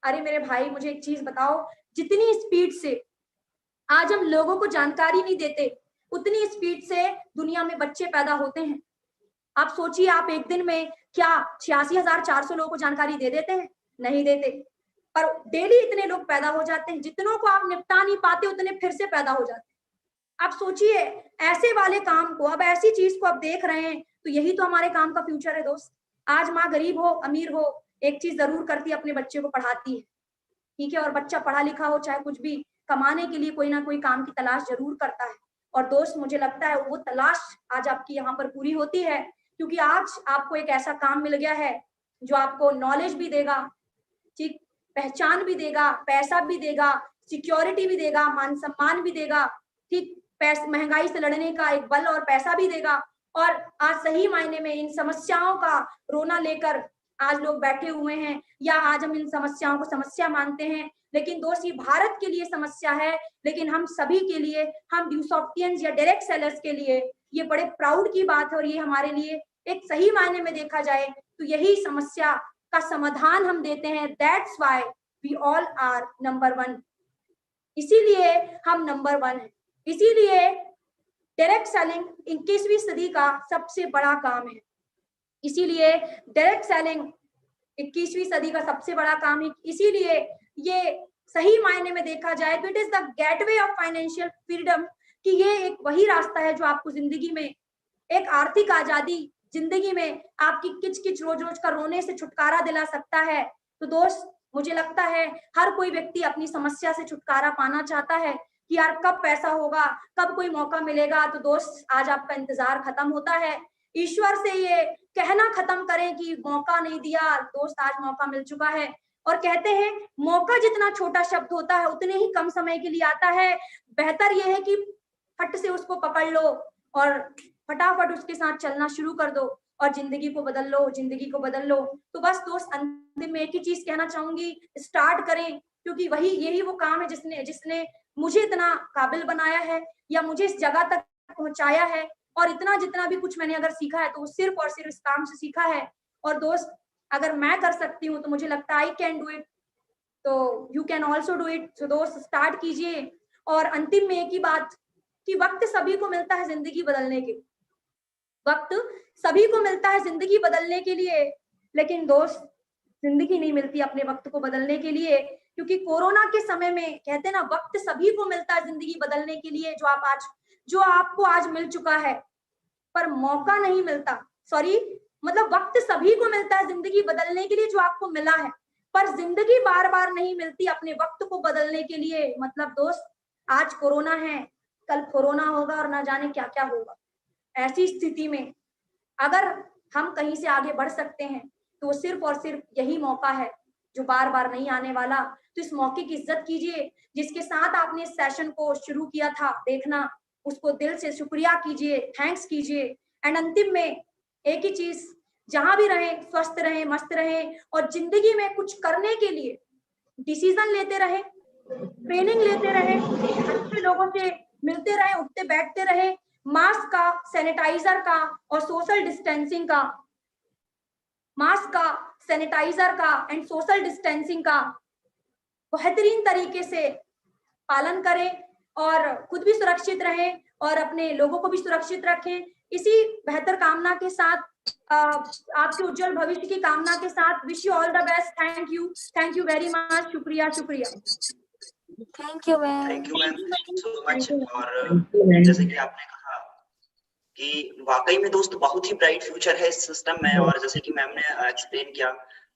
Speaker 2: अरे मेरे भाई मुझे एक चीज बताओ, जितनी स्पीड से आज हम लोगों को जानकारी नहीं देते उतनी स्पीड से दुनिया में बच्चे पैदा होते हैं। आप सोचिए, आप एक दिन में क्या 86,400 लोगों को जानकारी दे देते हैं? नहीं देते, पर डेली इतने लोग पैदा हो जाते हैं, जितनों को आप निपटा नहीं पाते उतने फिर से पैदा हो जाते हैं। आप सोचिए, ऐसे वाले काम को, अब ऐसी चीज को आप देख रहे हैं, तो यही तो हमारे काम का फ्यूचर है दोस्त। आज माँ गरीब हो अमीर हो, एक चीज जरूर करती है, अपने बच्चे को पढ़ाती है, ठीक है। और बच्चा पढ़ा लिखा हो चाहे कुछ भी, कमाने के लिए कोई ना कोई काम की तलाश जरूर करता है। और दोस्त मुझे लगता है वो तलाश आज आपकी यहाँ पर पूरी होती है, क्योंकि आज आपको एक ऐसा काम मिल गया है जो आपको नॉलेज भी देगा, ठीक, पहचान भी देगा, पैसा भी देगा, सिक्योरिटी भी देगा, मान सम्मान भी देगा, ठीक, महंगाई से लड़ने का एक बल और पैसा भी देगा। और आज सही मायने में इन समस्याओं का रोना लेकर आज लोग बैठे हुए हैं, या आज हम इन समस्याओं को समस्या मानते हैं, लेकिन दोस्त ये भारत के लिए समस्या है, लेकिन हम सभी के लिए, हम ड्यूसॉफ्टियंस या डायरेक्ट सेलर्स के लिए ये बड़े प्राउड की बात है। और ये हमारे लिए एक सही मायने में देखा जाए तो यही समस्या का समाधान हम देते हैं। That's why we all are number 1। इसीलिए हम नंबर 1 हैं। इसीलिए डायरेक्ट सेलिंग 21वीं सदी का सबसे बड़ा काम है। इसीलिए डायरेक्ट सेलिंग 21वीं सदी का सबसे बड़ा काम है। इसीलिए ये सही मायने में देखा जाए तो it is the gateway of financial freedom, कि ये एक वही रास्ता है जो आपको जिंदगी में एक आर्थिक आजादी, जिंदगी में आपकी किच-किच रोज-रोज का रोने से छुटकारा दिला सकता है। तो दोस्त, मुझे लगता है हर कोई व्यक्ति अपनी समस्या से छुटकारा पाना चाहता है कि यार कब पैसा होगा, कब कोई मौका मिलेगा। तो दोस्त, आज आपका इंतजार खत्म होता है। ईश्वर से ये कहना खत्म करें कि मौका नहीं दिया। दोस्त, आज मौका मिल चुका है। और कहते हैं मौका जितना छोटा शब्द होता है उतने ही कम समय के लिए आता है। बेहतर ये है कि फट से उसको पकड़ लो और फटाफट उसके साथ चलना शुरू कर दो और जिंदगी को बदल लो, जिंदगी को बदल लो। तो बस दोस्त, अंतिम में एक ही चीज कहना चाहूंगी, स्टार्ट करें, क्योंकि यही वो काम है जिसने मुझे इतना काबिल बनाया है या मुझे इस जगह तक पहुंचाया है। और इतना जितना भी कुछ मैंने अगर सीखा है तो वो सिर्फ और सिर्फ इस काम से सीखा है। और दोस्त, अगर मैं कर सकती हूँ तो मुझे लगता है आई कैन डू इट, तो you can also do it. तो दोस्त, स्टार्ट कीजिए। और अंतिम में एक ही बात कि वक्त सभी को मिलता है जिंदगी बदलने के, वक्त सभी को मिलता है जिंदगी बदलने के लिए, लेकिन दोस्त, जिंदगी नहीं मिलती अपने वक्त को बदलने के लिए। क्योंकि कोरोना के समय में कहते हैं ना, वक्त सभी को मिलता है जिंदगी बदलने के लिए, जो आपको आज मिल चुका है, पर मौका नहीं मिलता। सॉरी, मतलब वक्त सभी को मिलता है जिंदगी बदलने के लिए जो आपको मिला है, पर जिंदगी बार बार नहीं मिलती अपने वक्त को बदलने के लिए। मतलब दोस्त, आज कोरोना है, कल कोरोना होगा और ना जाने क्या क्या होगा। ऐसी स्थिति में अगर हम कहीं से आगे बढ़ सकते हैं तो वो सिर्फ और सिर्फ यही मौका है जो बार बार नहीं आने वाला। तो इस मौके की इज्जत कीजिए। जिसके साथ आपने इस सेशन को शुरू किया था देखना, उसको दिल से शुक्रिया कीजिए, थैंक्स कीजिए। एंड अंतिम में एक ही चीज, जहां भी रहें स्वस्थ रहें, मस्त रहें और जिंदगी में कुछ करने के लिए डिसीजन लेते रहें, ट्रेनिंग लेते रहें, अच्छे लोगों से मिलते रहें, उठते बैठते रहें। मास्क का, सैनिटाइजर का और सोशल डिस्टेंसिंग का, मास्क का, सैनिटाइजर का एंड सोशल डिस्टेंसिंग का बेहतरीन तरीके से पालन करें और खुद भी सुरक्षित रहें और अपने लोगों को भी सुरक्षित रखें। इसी बेहतर कामना के साथ, आपके उज्जवल भविष्य की कामना के साथ, wish you all the best. Thank you very much. शुक्रिया।
Speaker 3: Thank you ma'am.
Speaker 1: Thank you ma'am so much. और जैसे कि आपने कहा कि वाकई में दोस्त बहुत ही ब्राइट फ्यूचर है इस सिस्टम में, और जैसे कि मैम ने एक्सप्लेन किया,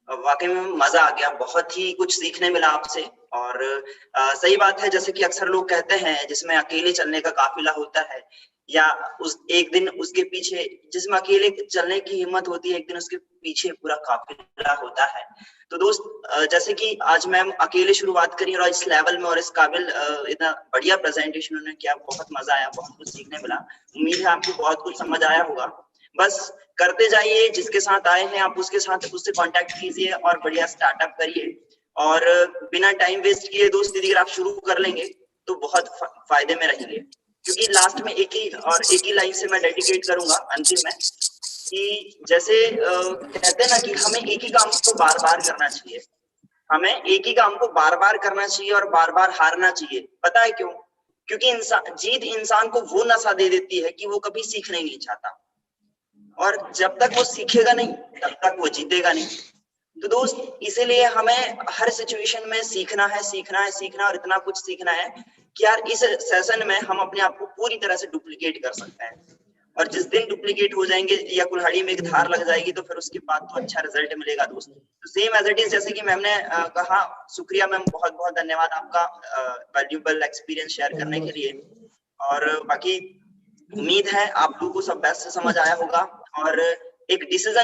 Speaker 1: वाकई में मजा आ गया, बहुत ही कुछ सीखने मिला आपसे। और सही बात है, जैसे कि अक्सर लोग कहते हैं जिसमें अकेले चलने का काफिला होता है, या उस एक दिन उसके पीछे, जिसमें अकेले चलने की हिम्मत होती है, एक दिन उसके पीछे पूरा काफिला होता है। तो दोस्त, जैसे कि आज मैम अकेले शुरुआत करी और इस लेवल में और इस काबिल इतना बढ़िया प्रेजेंटेशन उन्होंने किया, बहुत मजा आया, बहुत कुछ सीखने मिला। उम्मीद है आपको बहुत कुछ समझ आया होगा। बस करते जाइए, जिसके साथ आए हैं आप उसके साथ उससे कांटेक्ट कीजिए और बढ़िया स्टार्टअप करिए। और बिना टाइम वेस्ट किए दोस्त, दीदी अगर आप शुरू कर लेंगे तो बहुत फायदे में रहेंगे। क्योंकि लास्ट में एक ही लाइन से मैं डेडिकेट करूंगा अंतिम में, कि जैसे कहते हैं ना कि हमें एक ही काम को बार बार करना चाहिए, हमें एक ही काम को बार बार करना चाहिए और बार बार हारना चाहिए। पता है क्यों? क्योंकि जीत इंसान को वो नशा दे देती है कि वो कभी सीखना ही नहीं चाहता, और जब तक वो सीखेगा नहीं तब तक वो जीतेगा नहीं। तो दोस्त, इसीलिए हमें हर सिचुएशन में सीखना है और इतना कुछ सीखना है कि यार इस सेशन में हम अपने आप को पूरी तरह से डुप्लीकेट कर सकते हैं। और जिस दिन डुप्लीकेट हो जाएंगे या कुल्हाड़ी में एक धार लग जाएगी तो फिर उसके बाद तो अच्छा रिजल्ट मिलेगा दोस्त। तो सेम एज इट इज, जैसे कि मैम ने कहा, शुक्रिया मैम, बहुत बहुत धन्यवाद आपका वैल्यूएबल एक्सपीरियंस शेयर करने के लिए। और बाकी उम्मीद है आप लोगों को सब बेस्ट से समझ आया होगा और एक डिसीजन